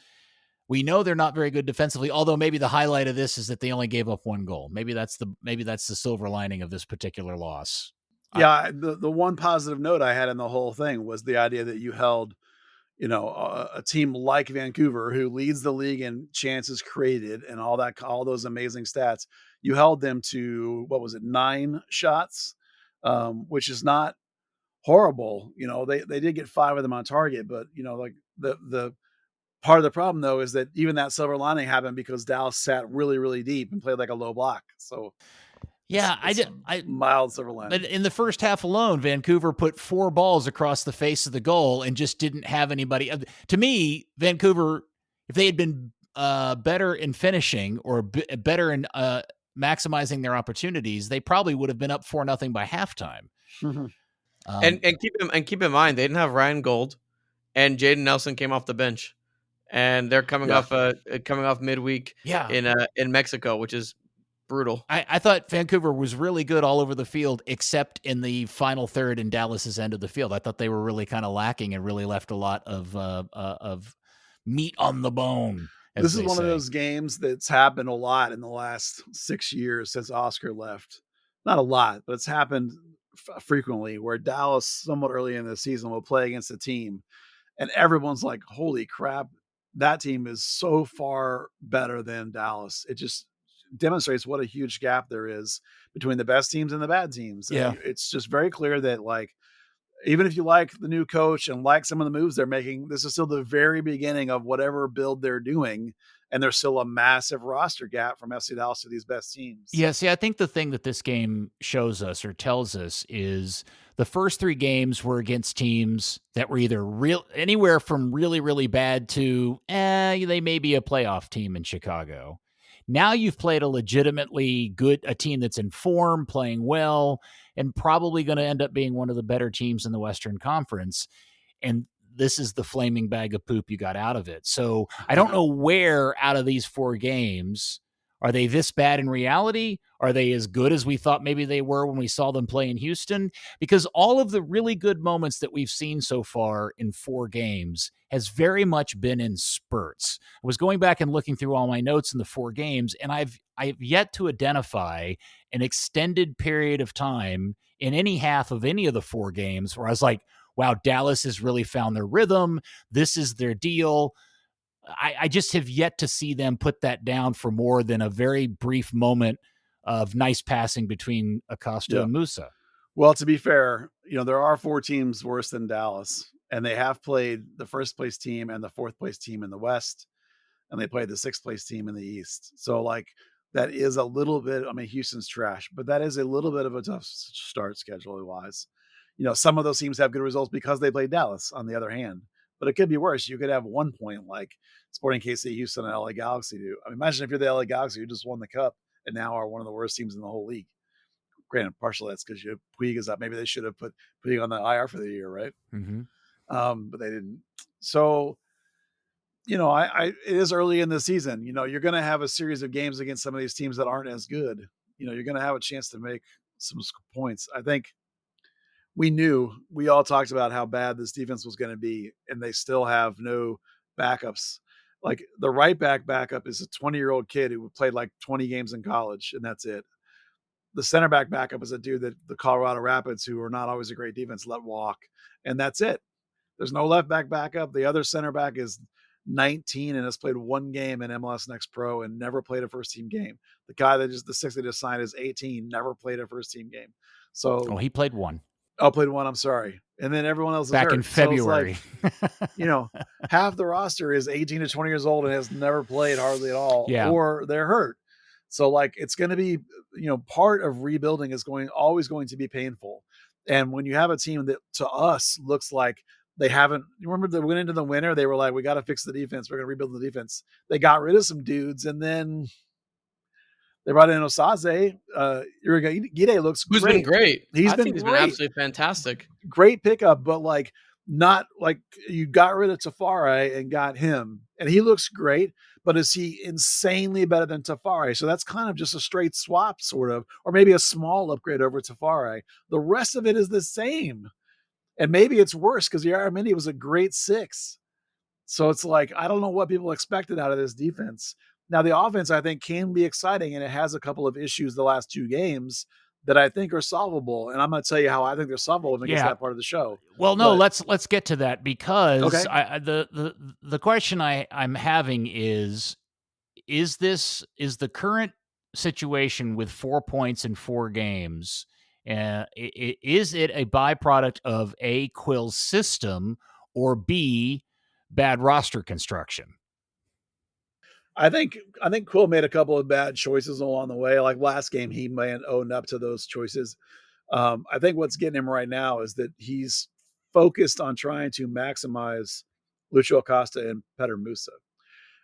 We know they're not very good defensively, although maybe the highlight of this is that they only gave up 1 goal. Maybe that's the silver lining of this particular loss. Yeah, the one positive note I had in the whole thing was the idea that you held a team like Vancouver, who leads the league in chances created and all those amazing stats. You held them to, 9 shots, which is not horrible. They did get 5 of them on target, but like the part of the problem though is that even that silver lining happened because Dallas sat really, really deep and played like a low block. So yeah, mild silver lining. But in the first half alone, Vancouver put 4 balls across the face of the goal and just didn't have anybody. To me, Vancouver, if they had been better in finishing or better in maximizing their opportunities, they probably would have been up 4-0 by halftime. Mm-hmm. And keep in mind they didn't have Ryan Gold, and Jaden Nelson came off the bench, and they're coming off midweek in Mexico, which is brutal. I thought Vancouver was really good all over the field, except in the final third in Dallas's end of the field. I thought they were really kind of lacking and really left a lot of meat on the bone. This is one of those games that's happened a lot in the last 6 years since Oscar left. Not a lot, but it's happened frequently where Dallas, somewhat early in the season, will play against a team, and everyone's like, "Holy crap, that team is so far better than Dallas." It just demonstrates what a huge gap there is between the best teams and the bad teams. Yeah. And it's just very clear that like, even if you like the new coach and like some of the moves they're making, this is still the very beginning of whatever build they're doing. and there's still a massive roster gap from FC Dallas to these best teams. Yeah, see, I think the thing that this game shows us or tells us is the first 3 games were against teams that were either anywhere from really, really bad to they may be a playoff team in Chicago. Now you've played a legitimately a team that's in form, playing well, and probably going to end up being one of the better teams in the Western Conference. And this is the flaming bag of poop you got out of it. So I don't know where out of these 4 games, are they this bad in reality? Are they as good as we thought maybe they were when we saw them play in Houston? Because all of the really good moments that we've seen so far in 4 games has very much been in spurts. I was going back and looking through all my notes in the 4 games, and I've yet to identify an extended period of time in any half of any of the 4 games where I was like, wow, Dallas has really found their rhythm. This is their deal. I just have yet to see them put that down for more than a very brief moment of nice passing between Acosta and Musa. Well, to be fair, there are 4 teams worse than Dallas, and they have played the first place team and the 4th place team in the West, and they played the 6th place team in the East. So that is a little bit, Houston's trash, but that is a little bit of a tough start schedule wise. Some of those teams have good results because they played Dallas on the other hand, but it could be worse. You could have 1 point like Sporting KC, Houston, and LA Galaxy do. Imagine if you're the LA Galaxy, you just won the cup and now are one of the worst teams in the whole league. Granted, partially that's because Puig is up. Maybe they should have put Puig on the IR for the year, right? Mm-hmm. But they didn't. So, it is early in the season. You're going to have a series of games against some of these teams that aren't as good. You're going to have a chance to make some points. I think we all talked about how bad this defense was going to be, and they still have no backups. Like the right backup is a 20-year-old kid who played 20 games in college, and that's it. The center backup is a dude that the Colorado Rapids, who are not always a great defense, let walk, and that's it. There's no left backup. The other center back is 19 and has played 1 game in MLS Next Pro and never played a first team game. The guy the 6th they just signed is 18, never played a first team game. So he played 1. Played 1. I'm sorry. And then everyone else is back hurt. in February. So half the roster is 18 to 20 years old and has never played hardly at all, or they're hurt. So it's going to be, part of rebuilding is always going to be painful. And when you have a team that to us looks like they haven't, you remember they went into the winter, they were like, we got to fix the defense. We're going to rebuild the defense. They got rid of some dudes and then they brought in Osaze. Gide looks great. Who's been great. He's been absolutely fantastic. Great pickup, but not you got rid of Tafari and got him. And he looks great, but is he insanely better than Tafari? So that's kind of just a straight swap sort of, or maybe a small upgrade over Tafari. The rest of it is the same. And maybe it's worse because Yaramini was a great 6. So it's I don't know what people expected out of this defense. Now, the offense, I think, can be exciting, and it has a couple of issues the last 2 games that I think are solvable. And I'm going to tell you how I think they're solvable when we get to that part of the show. Well, no, let's get to that because the question I'm having is the current situation with 4 points in 4 games, is it a byproduct of A, Quill's system, or B, bad roster construction? I think Quill made a couple of bad choices along the way. Like last game, he may have owned up to those choices. I think what's getting him right now is that he's focused on trying to maximize Lucho Acosta and Petar Musa.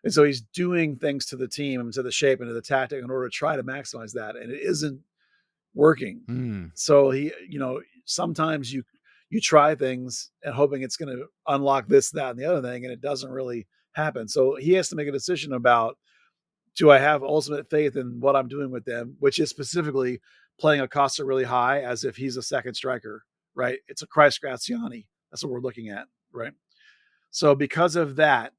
And so he's doing things to the team and to the shape and to the tactic in order to try to maximize that. And it isn't working. So he, sometimes you try things and hoping it's going to unlock this, that, and the other thing, and it doesn't really happen. So he has to make a decision about, do I have ultimate faith in what I'm doing with them, which is specifically playing Acosta really high as if he's a second striker, right? It's a Christ Graziani. That's what we're looking at, right? So because of that,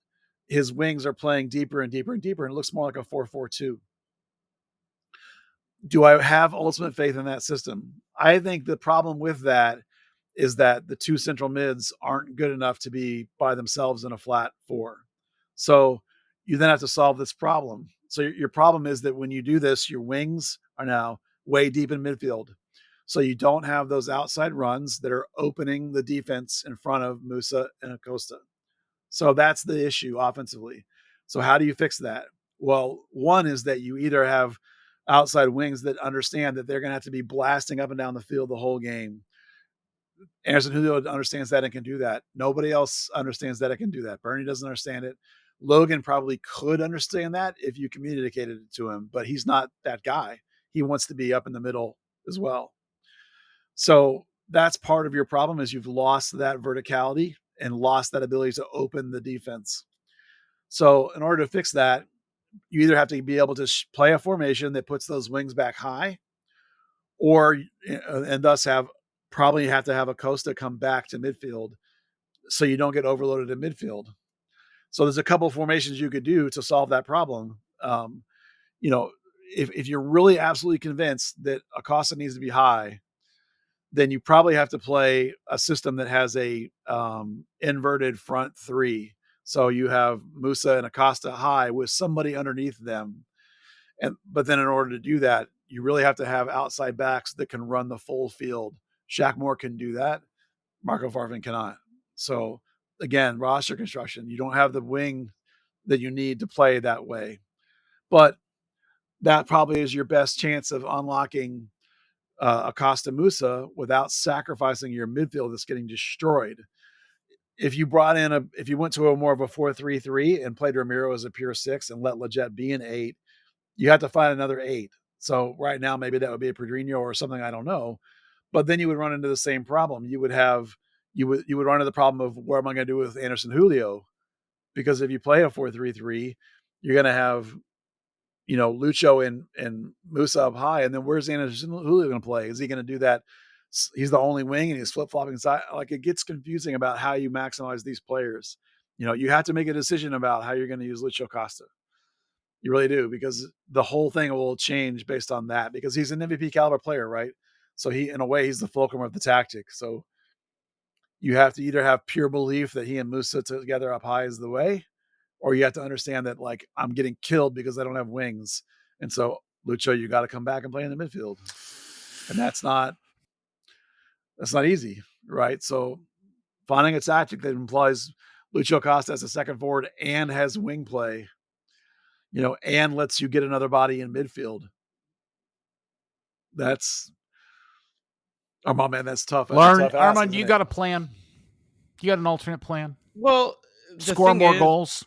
his wings are playing deeper and deeper and deeper, and it looks more like a 4-4-2. Do I have ultimate faith in that system? I think the problem with that is that the 2 central mids aren't good enough to be by themselves in a flat 4. So you then have to solve this problem. So your problem is that when you do this, your wings are now way deep in midfield. So you don't have those outside runs that are opening the defense in front of Musa and Acosta. So that's the issue offensively. So how do you fix that? Well, one is that you either have outside wings that understand that they're going to have to be blasting up and down the field the whole game. Anderson Julio understands that and can do that. Nobody else understands that and can do that. Bernie doesn't understand it. Logan probably could understand that if you communicated it to him, but he's not that guy. He wants to be up in the middle as well. So that's part of your problem is you've lost that verticality and lost that ability to open the defense. So in order to fix that, you either have to be able to play a formation that puts those wings back high, or and thus probably have to have Acosta come back to midfield so you don't get overloaded in midfield. So there's a couple of formations you could do to solve that problem. If you're really absolutely convinced that Acosta needs to be high, then you probably have to play a system that has a inverted front three. So you have Musa and Acosta high with somebody underneath them. But then in order to do that, you really have to have outside backs that can run the full field. Shaq Moore can do that. Marco Farfan cannot. So again, roster construction, you don't have the wing that you need to play that way. But that probably is your best chance of unlocking Acosta Musa without sacrificing your midfield that's getting destroyed. If you went to a more of a 4-3-3 and played Ramiro as a pure 6 and let Lletget be an 8, you have to find another 8. So right now, maybe that would be a Pedrinho or something, I don't know. But then you would run into the same problem. You would run into the problem of what am I going to do with Anderson Julio? Because if you play a 4-3-3, you're going to have, Lucho and Musa up high. And then where's Anderson Julio going to play? Is he going to do that? He's the only wing and he's flip-flopping side. Like, it gets confusing about how you maximize these players. You have to make a decision about how you're going to use Lucho Costa. You really do, because the whole thing will change based on that, because he's an MVP caliber player, right? So in a way, he's the fulcrum of the tactic. So you have to either have pure belief that he and Musa together up high is the way, or you have to understand that, like, I'm getting killed because I don't have wings. And so, Lucho, you got to come back and play in the midfield. And that's not easy, right? So finding a tactic that implies Lucho Costa as a second forward and has wing play, and lets you get another body in midfield. That's man, that's tough. That's Arman, you got a plan? You got an alternate plan? Well, score more goals,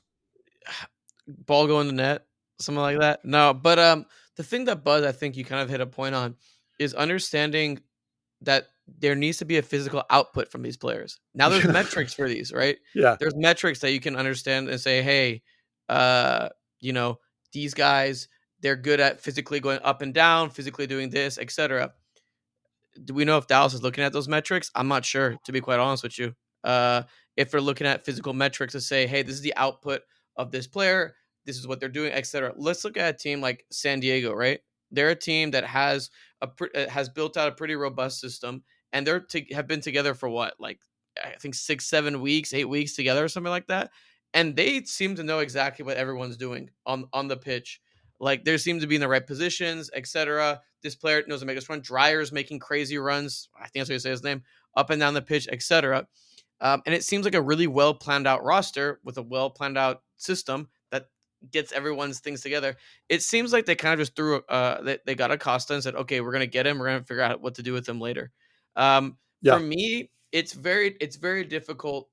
ball go in the net, something like that. No, but the thing that Buzz, I think you kind of hit a point on, is understanding that there needs to be a physical output from these players. Now there's metrics for these, right? Yeah. There's metrics that you can understand and say, hey, these guys, they're good at physically going up and down, physically doing this, etc. Do we know if Dallas is looking at those metrics? I'm not sure, to be quite honest with you. If they're looking at physical metrics to say, hey, this is the output of this player, this is what they're doing, etc. Let's look at a team like San Diego, right? They're a team that has built out a pretty robust system, and have been together for what, like, I think 6-7 weeks, 8 weeks together or something like that. And they seem to know exactly what everyone's doing on the pitch. Like, they seem to be in the right positions, etc. This player knows to make this run. Dryer's making crazy runs. I think that's how you say his name, up and down the pitch, etc. And it seems like a really well planned out roster with a well planned out system that gets everyone's things together. It seems like they kind of just threw they got Acosta and said, okay, we're gonna get him. We're gonna figure out what to do with him later. For me, it's very difficult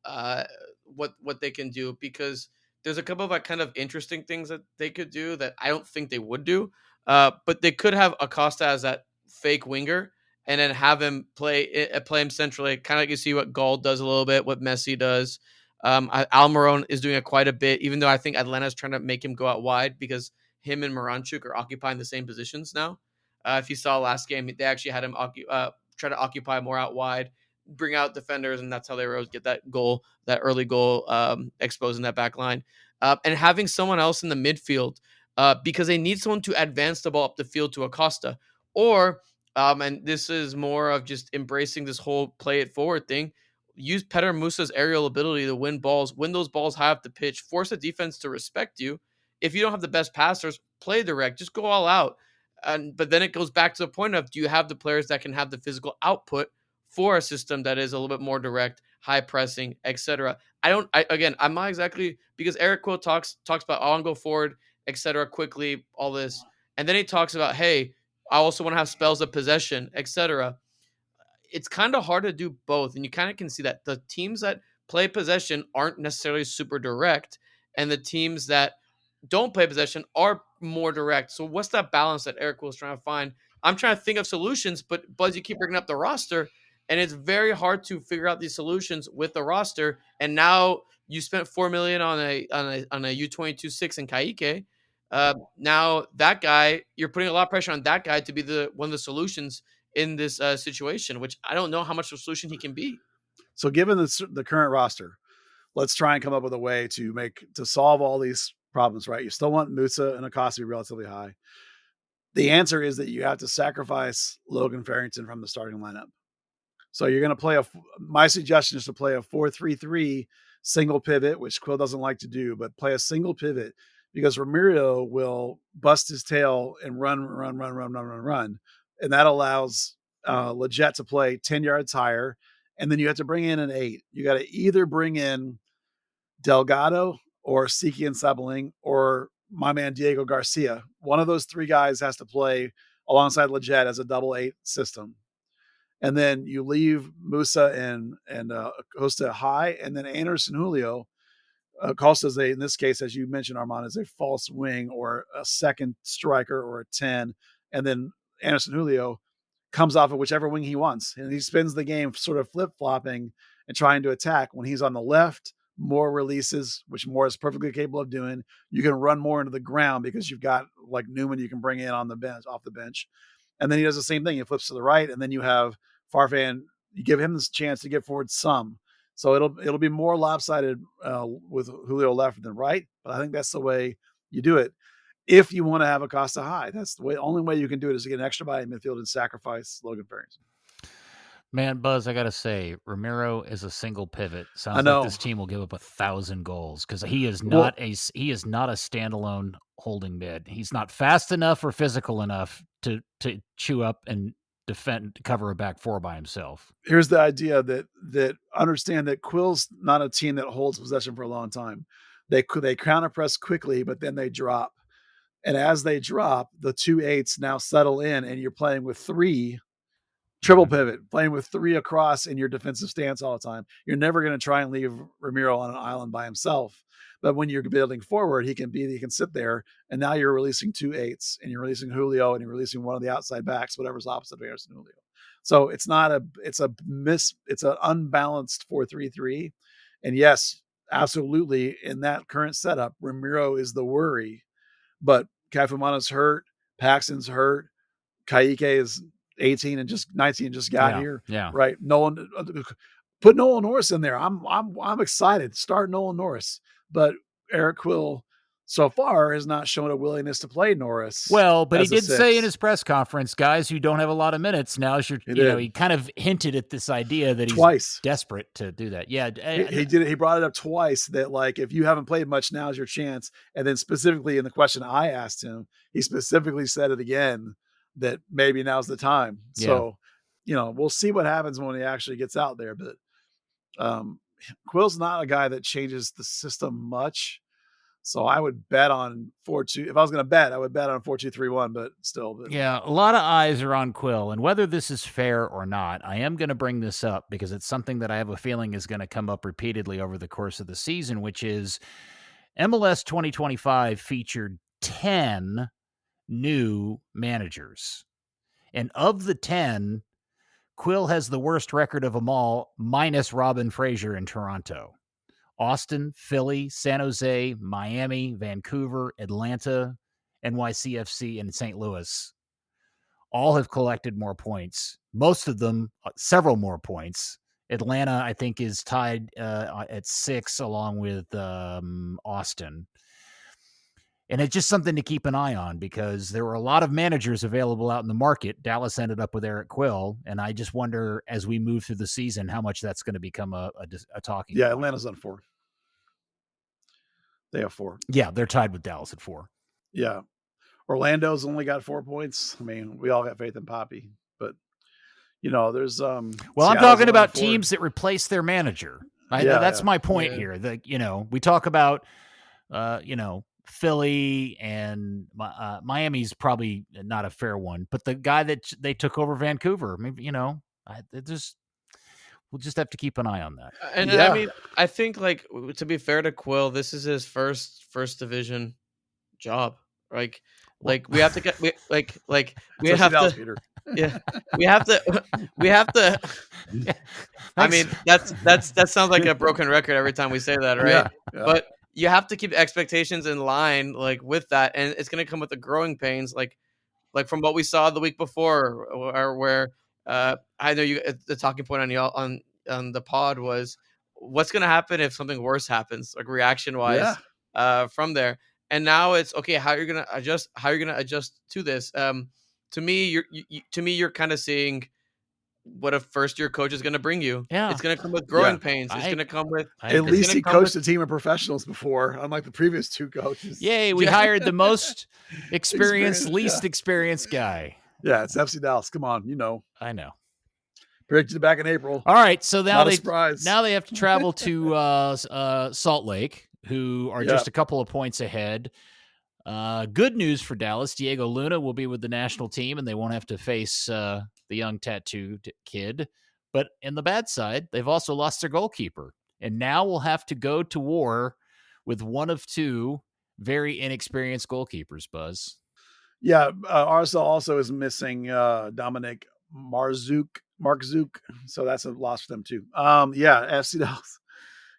what they can do, because there's a couple of like kind of interesting things that they could do that I don't think they would do. But they could have Acosta as that fake winger and then have him play him centrally, kind of like you see what Gaul does a little bit, what Messi does. Almiron is doing it quite a bit, even though I think Atlanta's trying to make him go out wide because him and Moranchuk are occupying the same positions now. If you saw last game, they actually had him try to occupy more out wide, bring out defenders, and that's how they were able to get that goal, that early goal, exposing that back line. And having someone else in the midfield, because they need someone to advance the ball up the field to Acosta. Or, and this is more of just embracing this whole play it forward thing, use Petar Musa's aerial ability to win balls, win those balls high up the pitch, force the defense to respect you. If you don't have the best passers, play direct, just go all out. But then it goes back to the point of, do you have the players that can have the physical output for a system that is a little bit more direct, high pressing, etc. I'm not exactly, because Eric Quill talks about on go forward, etc. quickly, all this. And then he talks about, hey, I also want to have spells of possession, etc. It's kind of hard to do both. And you kind of can see that the teams that play possession aren't necessarily super direct, and the teams that don't play possession are more direct. So what's that balance that Eric Quill is trying to find? I'm trying to think of solutions, but Buzz, you keep bringing up the roster, and it's very hard to figure out these solutions with the roster. And now you spent $4 million on a U22-6 in Kaique. Now that guy, you're putting a lot of pressure on that guy to be one of the solutions in this situation, which I don't know how much of a solution he can be. So given the current roster, let's try and come up with a way to solve all these problems, right? You still want Musa and Acosta to be relatively high. The answer is that you have to sacrifice Logan Farrington from the starting lineup. So you're going to play my suggestion is to play a 4-3-3 single pivot, which Quill doesn't like to do, but play a single pivot because Ramiro will bust his tail and run. And that allows Leggett to play 10 yards higher. And then you have to bring in an 8. You got to either bring in Delgado or Siki and Sabaling or my man Diego Garcia. One of those 3 guys has to play alongside Leggett as a double 8 system. And then you leave Musa and Costa high, and then Anderson Julio. Costa's in this case, as you mentioned, Arman, is a false wing or a second striker or a 10. And then Anderson Julio comes off of whichever wing he wants. And he spends the game sort of flip-flopping and trying to attack. When he's on the left, more releases, which Moore is perfectly capable of doing. You can run more into the ground because you've got like Newman you can bring in on the bench, off the bench. And then he does the same thing. He flips to the right, and then you have Farfan. You give him this chance to get forward some. So it'll be more lopsided with Julio left than right. But I think that's the way you do it. If you want to have Acosta high, that's the only way you can do it is to get an extra body in midfield and sacrifice Logan Farrington. Man, Buzz, I got to say, Ramiro is a single pivot. Sounds like this team will give up 1,000 goals because he is not a standalone holding mid. He's not fast enough or physical enough to chew up and cover a back 4 by himself. Here's the idea that understand that Quill's not a team that holds possession for a long time. They counter press quickly, but then they drop. And as they drop, the 2 8s now settle in, and you're playing with 3 triple pivot, playing with 3 across in your defensive stance all the time. You're never going to try and leave Ramiro on an island by himself. But when you're building forward, he can sit there, and now you're releasing 2 8s, and you're releasing Julio, and you're releasing one of the outside backs, whatever's opposite of Anderson Julio. So it's an unbalanced 4-3-3. And yes, absolutely, in that current setup, Ramiro is the worry. But Kafumana's hurt, Paxton's hurt, Kaique is 18 and just 19 and just got here. Yeah. Right. Put Nolan Norris in there. I'm excited. Start Nolan Norris. But Eric Quill so far has not shown a willingness to play Norris. Well, but he did say in his press conference, guys who don't have a lot of minutes, now's your, he kind of hinted at this idea that he's desperate to do that. Yeah. He did it. He brought it up twice that like, if you haven't played much, now's your chance. And then specifically in the question I asked him, he specifically said it again, that maybe now's the time. Yeah. So, we'll see what happens when he actually gets out there. But Quill's not a guy that changes the system much. So I would bet on 4-2. If I was going to bet, I would bet on 4-2-3-1, but still. Yeah, a lot of eyes are on Quill. And whether this is fair or not, I am going to bring this up because it's something that I have a feeling is going to come up repeatedly over the course of the season, which is MLS 2025 featured 10 new managers. And of the 10, Quill has the worst record of them all, minus Robin Fraser in Toronto. Austin, Philly, San Jose, Miami, Vancouver, Atlanta, NYCFC, and St. Louis all have collected more points. Most of them, several more points. Atlanta, I think, is tied at 6 along with Austin. And it's just something to keep an eye on because there were a lot of managers available out in the market. Dallas ended up with Eric Quill, and I just wonder as we move through the season how much that's going to become a talking point. Atlanta's on 4. They have 4. Yeah, they're tied with Dallas at 4. Yeah. Orlando's only got 4 points. I mean, we all got faith in Pappy, but there's I'm talking about teams that replace their manager. That's my point here. We talk about Philly and Miami's probably not a fair one, but the guy that they took over Vancouver, maybe, we'll just have to keep an eye on that. And Yeah. I mean, I think, like, to be fair to Quill, this is his first division job. Like we have to get we have Dallas, to Peter. yeah we have to. Yeah, I thanks. mean, that sounds like a broken record every time we say that, right? Yeah. But you have to keep expectations in line, like, with that, and it's going to come with the growing pains, like from what we saw the week before, or where I know you the talking point on y'all on the pod was what's going to happen if something worse happens, like reaction wise, from there. And now it's okay. How you're going to adjust? How you're going to adjust to this? To me, you're kind of seeing what a first-year coach is going to bring you. Yeah. It's going to come with growing pains. It's going to come with at least he coached a team of professionals before, unlike the previous two coaches. Yay, we hired the most experienced, least experienced guy. Yeah, it's FC Dallas. Come on, I know. Predicted back in April. All right, so now they have to travel to Salt Lake, who are just a couple of points ahead. Good news for Dallas. Diego Luna will be with the national team, and they won't have to face the young tattooed kid. But in the bad side, they've also lost their goalkeeper, and now we'll have to go to war with one of two very inexperienced goalkeepers, Buzz. Yeah, RSL also is missing Dominic Markzuk, so that's a loss for them too. FC Dallas.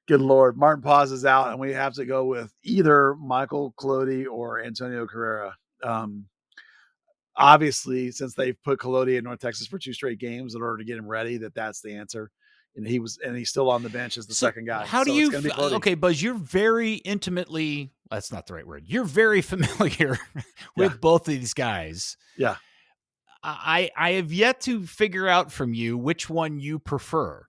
Good Lord, Maarten Paes is out, and we have to go with either Michael Collodi or Antonio Carrera. Obviously, since they've put Collodi in North Texas for 2 straight games in order to get him ready, that's the answer. And he's still on the bench as the second guy. How do you? Okay, Buzz, you're very intimately. That's not the right word. You're very familiar with both of these guys. Yeah. I have yet to figure out from you which one you prefer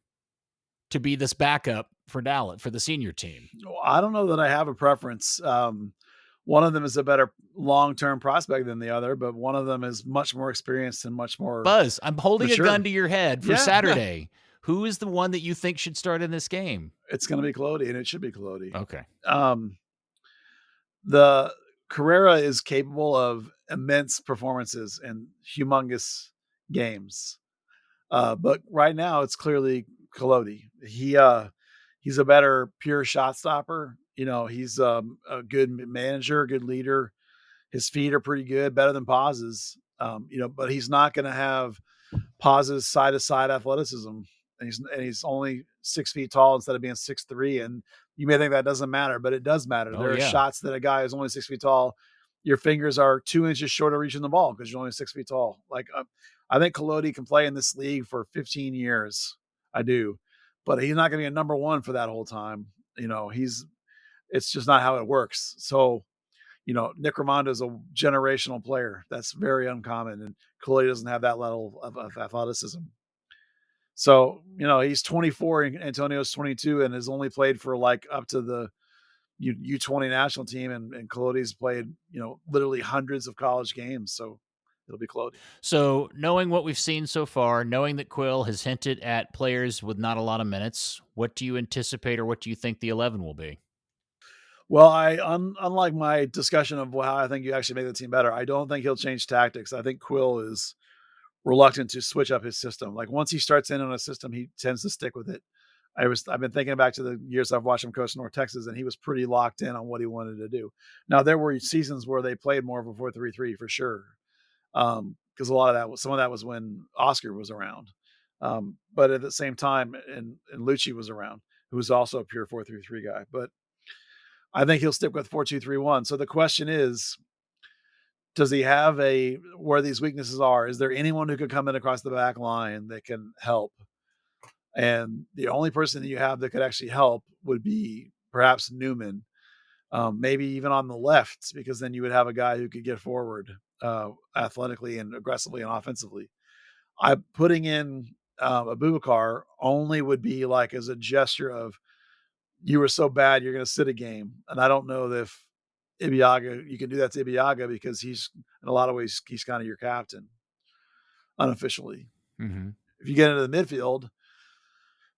to be this backup for Dallas, for the senior team. I don't know that I have a preference. One of them is a better long-term prospect than the other, but one of them is much more experienced and much more Buzz, I'm holding mature. a gun to your head for Saturday. Who is the one that you think should start in this game? It's going to be Collodi, and it should be Collodi. Okay. The Carrera is capable of immense performances and humongous games. But right now it's clearly Collodi. He's a better pure shot stopper. He's a good manager, good leader. His feet are pretty good, better than Paes's. But he's not going to have Paes's side-to-side athleticism. And he's only 6 feet tall instead of being 6'3". And you may think that doesn't matter, but it does matter. There are shots that a guy who's only 6 feet tall, your fingers are 2 inches short of reaching the ball because you're only 6 feet tall. Like, I think Collodi can play in this league for 15 years. I do. But he's not going to be a number one for that whole time. It's just not how it works. So, Nick Raimondo is a generational player. That's very uncommon. And Collodi doesn't have that level of athleticism. So, he's 24 and Antonio's 22 and has only played for up to the U20 national team. And Collodi's played, literally hundreds of college games. So it'll be Collodi. So knowing what we've seen so far, knowing that Quill has hinted at players with not a lot of minutes, what do you anticipate or what do you think the 11 will be? Well, unlike my discussion of how I think you actually make the team better, I don't think he'll change tactics. I think Quill is reluctant to switch up his system. Like once he starts in on a system, he tends to stick with it. I've been thinking back to the years I've watched him coach North Texas, and he was pretty locked in on what he wanted to do. Now there were seasons where they played more of a 4-3-3 for sure, because some of that was when Oscar was around. But at the same time, and Lucci was around, who was also a pure 4-3-3 guy. But I think he'll stick with 4-2-3-1. So the question is, does he have where these weaknesses are? Is there anyone who could come in across the back line that can help? And the only person that you have that could actually help would be perhaps Newman, maybe even on the left, because then you would have a guy who could get forward athletically and aggressively and offensively. Putting in Abubakar only would be like as a gesture of, you were so bad, you're going to sit a game. And I don't know if Ibiaga, you can do that to Ibiaga because he's, in a lot of ways, he's kind of your captain unofficially. Mm-hmm. If you get into the midfield,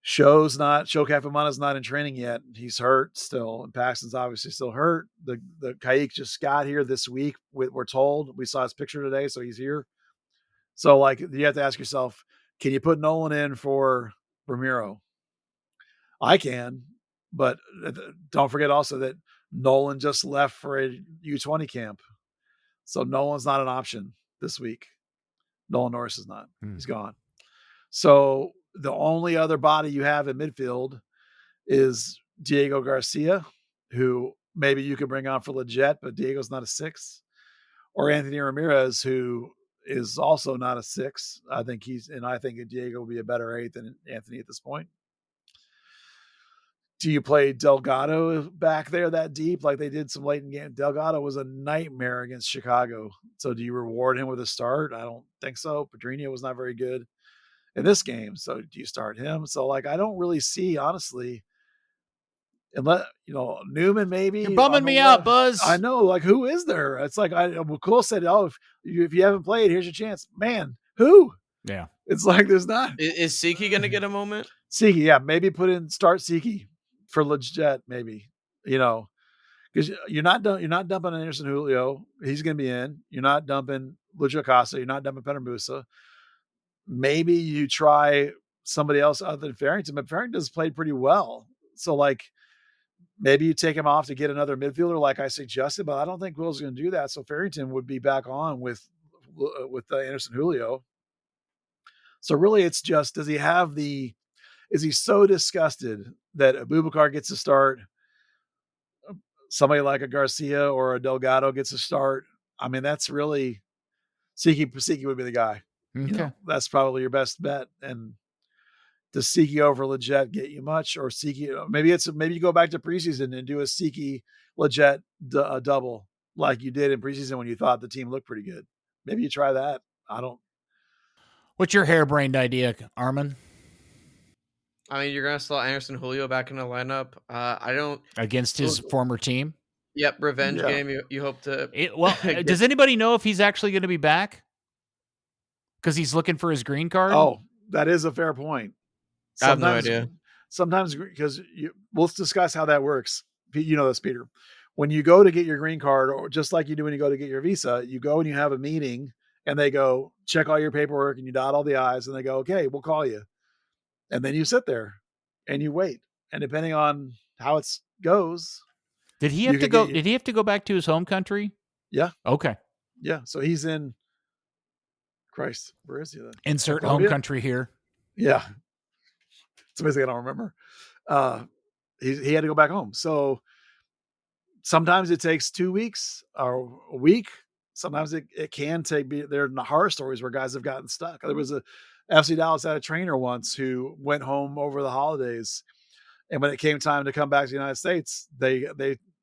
Show Kafamana's not in training yet. He's hurt still, and Paxton's obviously still hurt. The Kaik just got here this week. We're told. We saw his picture today, so he's here. So, like, you have to ask yourself, can you put Nolan in for Ramiro? I can, but don't forget also that Nolan just left for a U20 camp. So Nolan's not an option this week. Nolan Norris is not. He's gone. So the only other body you have in midfield is Diego Garcia, who maybe you could bring on for Leggett, but Diego's not a 6. Or Anthony Ramirez, who is also not a 6. I think Diego will be a better 8 than Anthony at this point. Do you play Delgado back there that deep like they did some late in game? Delgado was a nightmare against Chicago. So do you reward him with a start? I don't think so. Pedrinho was not very good in this game. So do you start him? So, like, I don't really see, honestly, unless, Newman maybe. You're bumming me out, Buzz. I know. Like, who is there? It's like, Cool said, if you haven't played, here's your chance. Man, who? Yeah. It's like there's not. Is Siki going to get a moment? Siki, yeah. Maybe start Siki for Leggett, maybe, because you're not dumping Anderson Julio. He's going to be in. You're not dumping Lucio Acosta. You're not dumping Pennermusa. Maybe you try somebody else other than Farrington, but Farrington's played pretty well. So, like, maybe you take him off to get another midfielder, like I suggested, but I don't think Will's going to do that. So Farrington would be back on with Anderson Julio. So really, it's just, is he so disgusted that Abubakar gets a start, somebody like a Garcia or a Delgado gets a start? I mean, that's really Siki would be the guy. Okay. That's probably your best bet. And does Siki over Leggett get you much? Or Siki, maybe you go back to preseason and do a Siki Leggett double like you did in preseason when you thought the team looked pretty good. Maybe you try that. What's your harebrained idea, Arman? I mean, you're going to slot Anderson Julio back in the lineup. Against his former team? Yep, revenge game. You hope to. Does anybody know if he's actually going to be back? Because he's looking for his green card? Oh, that is a fair point. I have no idea. Sometimes, because let's discuss how that works. You know this, Peter. When you go to get your green card, or just like you do when you go to get your visa, you go and you have a meeting, and they go, check all your paperwork, and you dot all the I's, and they go, okay, we'll call you. And then you sit there and you wait. And depending on how it goes. Did he have to go? Did he have to go back to his home country? Yeah. Okay. Yeah. So he's in. Christ, where is he then? Insert home country here. Yeah. It's amazing I don't remember. He had to go back home. So sometimes it takes 2 weeks or a week. Sometimes it can take. There are horror stories where guys have gotten stuck. There was a FC Dallas had a trainer once who went home over the holidays, and when it came time to come back to the United States,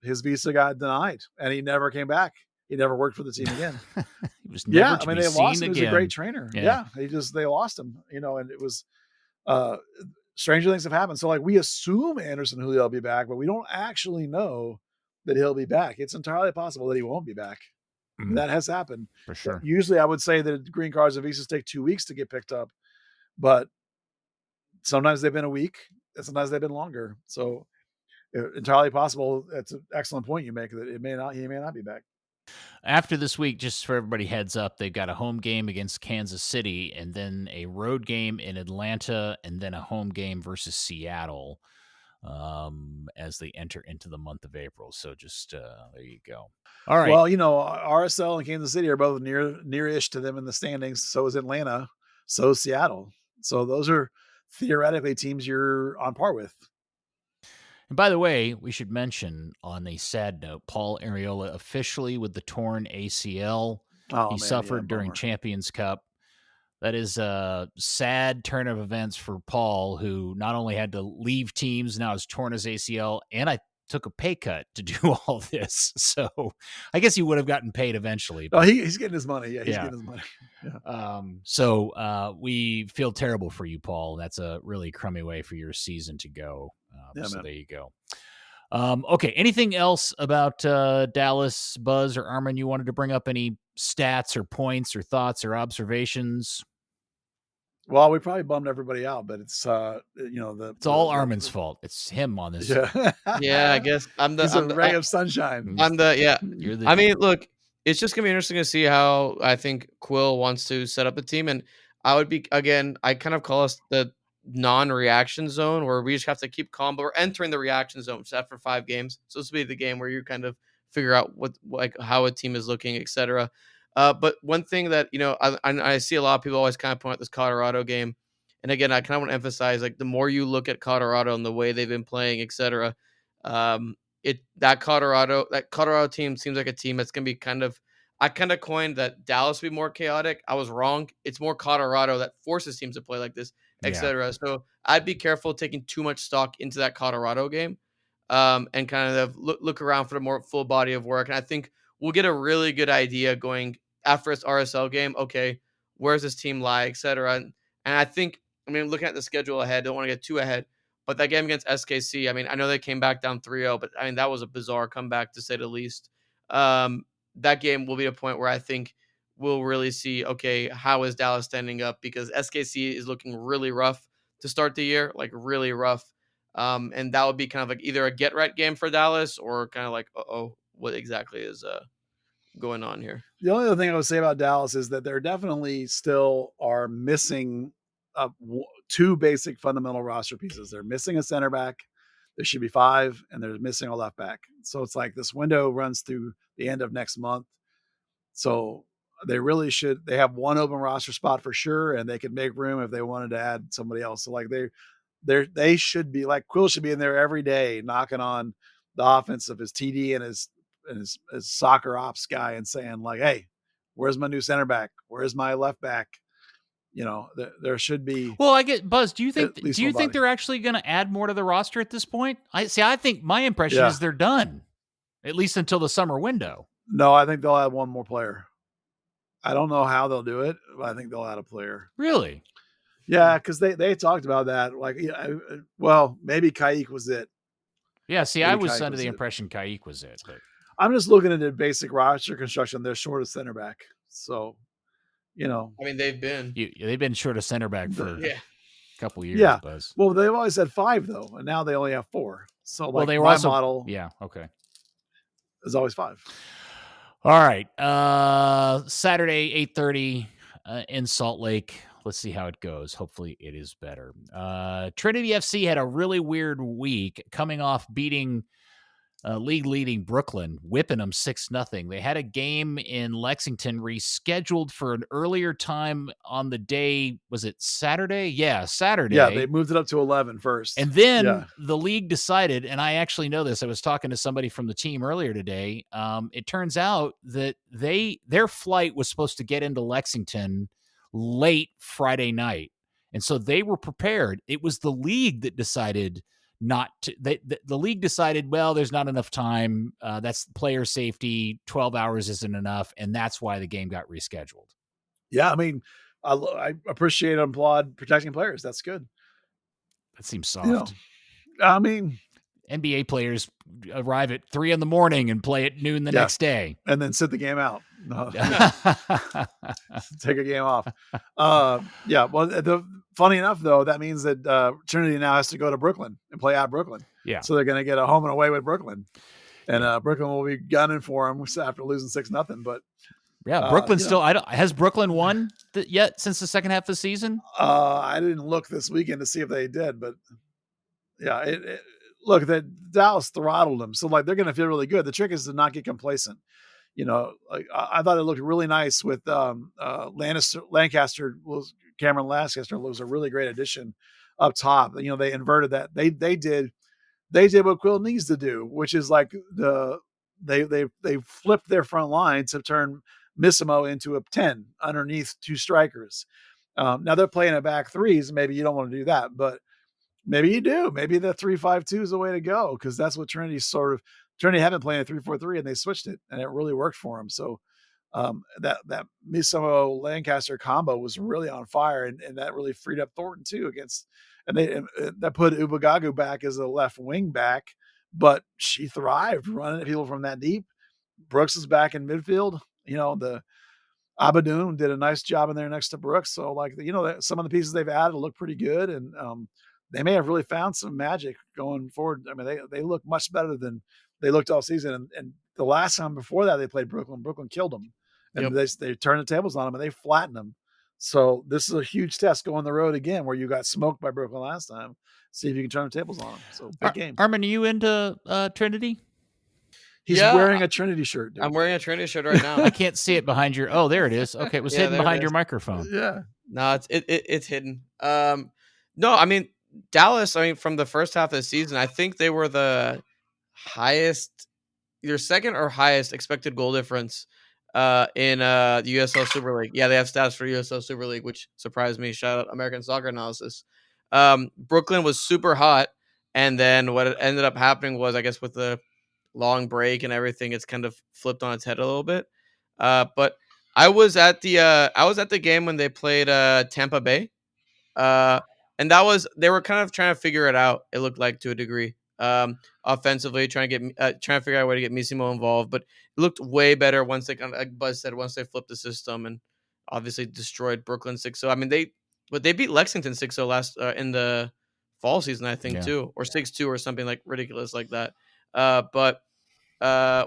his visa got denied, and he never came back. He never worked for the team again. He was never to be they seen lost him. again. He was a great trainer. Yeah. They lost him, and it was stranger things have happened. So, like, we assume Anderson Julio will be back, but we don't actually know that he'll be back. It's entirely possible that he won't be back. Mm-hmm. That has happened. For sure. Usually I would say that green cards and visas take 2 weeks to get picked up, but sometimes they've been a week and sometimes they've been longer. So entirely possible. That's an excellent point you make, that he may not be back. After this week, just for everybody heads up, they've got a home game against Kansas City and then a road game in Atlanta and then a home game versus Seattle as they enter into the month of April. So just there you go. All right. Well, RSL and Kansas City are both near-ish to them in the standings. So is Atlanta. So is Seattle. So those are theoretically teams you're on par with. And by the way, we should mention on a sad note, Paul Arriola officially with the torn ACL. He suffered during Champions Cup. That is a sad turn of events for Paul, who not only had to leave teams, now has torn his ACL, and I took a pay cut to do all this. So I guess he would have gotten paid eventually. Oh, he's getting his money. Yeah, he's getting his money. Yeah. So we feel terrible for you, Paul. That's a really crummy way for your season to go. So there you go. Okay. Anything else about Dallas, Buzz, or Arman you wanted to bring up? Any stats or points or thoughts or observations? Well, we probably bummed everybody out, but it's It's all Arman's fault. It's him on this. Yeah, Yeah, I guess He's a ray of sunshine. You're the I mean, look, it's just gonna be interesting to see how I think Quill wants to set up the team, and I would be again. I kind of call us the non-reaction zone where we just have to keep calm, but we're entering the reaction zone set for 5 games. So this will be the game where you kind of figure out what like how a team is looking, etc. But one thing that I see a lot of people always kind of point out this Colorado game, and again, I kind of want to emphasize like the more you look at Colorado and the way they've been playing, etc. That Colorado team seems like a team that's gonna be I kind of coined that Dallas would be more chaotic. I was wrong. It's more Colorado that forces teams to play like this, etc. So I'd be careful taking too much stock into that Colorado game, and kind of look around for the more full body of work. And I think we'll get a really good idea going after this RSL game. Okay, where's this team lie, etc. And I think, looking at the schedule ahead, don't want to get too ahead. But that game against SKC, I know they came back down 3-0, but that was a bizarre comeback to say the least. That game will be a point where I think we'll really see, okay, how is Dallas standing up? Because SKC is looking really rough to start the year, like really rough. And that would be kind of like either a get right game for Dallas or kind of like, what exactly is going on here? The only other thing I would say about Dallas is that they're definitely still are missing 2 basic fundamental roster pieces. They're missing a center back. There should be 5, and they're missing a left back. So it's like this window runs through the end of next month. So they really should. They have 1 open roster spot for sure, and they could make room if they wanted to add somebody else. So like they should be like Quill should be in there every day, knocking on the offense of his TD and his soccer ops guy and saying like, "Hey, where's my new center back? Where's my left back?" There should be. Well, I get Buzz. Do you think they're actually going to add more to the roster at this point? I think my impression is they're done, at least until the summer window. No, I think they'll add 1 more player. I don't know how they'll do it, but I think they'll add a player. Really? Yeah, because they talked about that. Like, well, maybe Kaik was it. Yeah. See, I was under the impression Kaik was it, but I'm just looking at the basic roster construction. They're short of center back, so. They've been short of center back for a couple years. Yeah. Buzz. Well, they've always had 5 though, and now they only have 4. So, they were model. Yeah. Okay. Is always 5. All right. Saturday, 8:30 in Salt Lake. Let's see how it goes. Hopefully it is better. Trinity FC had a really weird week coming off beating league leading Brooklyn, whipping them 6-0. They had a game in Lexington rescheduled for an earlier time on the day. Was it Saturday? Yeah, Saturday. Yeah, they moved it up to 11 first. And then the league decided, and I actually know this, I was talking to somebody from the team earlier today. It turns out that their flight was supposed to get into Lexington late Friday night. And so they were prepared. It was the league that decided not to. The league decided, well, there's not enough time. That's player safety. 12 hours isn't enough. And that's why the game got rescheduled. Yeah. I appreciate and applaud protecting players. That's good. That seems soft. NBA players arrive at 3 a.m. and play at noon the next day. And then sit the game out. Take a game off. Well, funny enough, though, that means that Trinity now has to go to Brooklyn and play at Brooklyn. Yeah. So they're going to get a home and away with Brooklyn. And Brooklyn will be gunning for them after losing 6-0. But Brooklyn still. Has Brooklyn won yet since the second half of the season? I didn't look this weekend to see if they did, but yeah, look, that Dallas throttled them, so like they're going to feel really good. The trick is to not get complacent. I thought it looked really nice with Lancaster. Cameron Lancaster was a really great addition up top. They inverted that. They did what Quill needs to do, which is like they flipped their front line to turn Missimo into a 10 underneath 2 strikers. Now they're playing a back 3s. Maybe you don't want to do that, but maybe you do. Maybe the 3-5-2 is the way to go, because that's what Trinity had been playing a 3-4-3, and they switched it, and it really worked for them. So that Missimo Lancaster combo was really on fire, and that really freed up Thornton too that put Ubagagu back as a left wing back, but she thrived running at people from that deep. Brooks is back in midfield. Abadoon did a nice job in there next to Brooks. So like, some of the pieces they've added look pretty good. And they may have really found some magic going forward. I mean, they look much better than they looked all season. And the last time before that they played Brooklyn killed them. And they turned the tables on them and they flattened them. So this is a huge test going the road again where you got smoked by Brooklyn last time. See if you can turn the tables on them. So big game. Arman, are you into Trinity? He's wearing a Trinity shirt. Dude. I'm wearing a Trinity shirt right now. I can't see it behind your. Oh, there it is. Okay, it was hidden behind your microphone. Yeah. No, it's hidden. No, I mean Dallas. I mean, from the first half of the season, I think they were the highest, either second or highest expected goal difference in the USL Super League. Yeah, they have stats for USL Super League, which surprised me. Shout out American Soccer Analysis. Brooklyn was super hot, and then what ended up happening was, I guess, with the long break and everything, it's kind of flipped on its head a little bit. But I was at the game when they played Tampa Bay, and they were kind of trying to figure it out. It looked like, to a degree, offensively, trying to figure out a way to get Missimo involved. But it looked way better once they like Buzz said, once they flipped the system and obviously destroyed Brooklyn 6-0. I mean, they beat Lexington 6-0 last in the fall season, I think, too, or 6-2 or something like ridiculous like that. But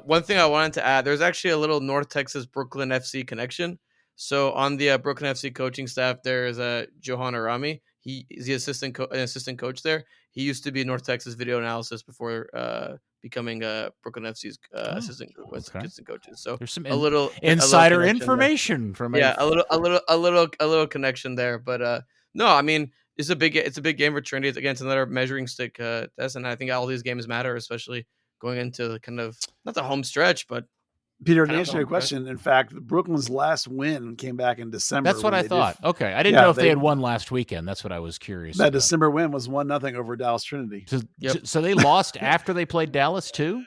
one thing I wanted to add, there's actually a little North Texas Brooklyn FC connection. So on the Brooklyn FC coaching staff, there's Johan Arami. He is the assistant coach there. He used to be North Texas Video Analysis before becoming Brooklyn FC's assistant coaches. So there's some little insider information from a little connection there. But no, I mean it's a big game for Trinity. It's against another measuring stick test, and I think all these games matter, especially going into the kind of not the home stretch, but Peter, to answer your question, in fact, Brooklyn's last win came back in December. That's what I thought. Okay. I didn't know if they had won last weekend. That's what I was curious about. That December win was 1-0 over Dallas Trinity. So they lost after they played Dallas too?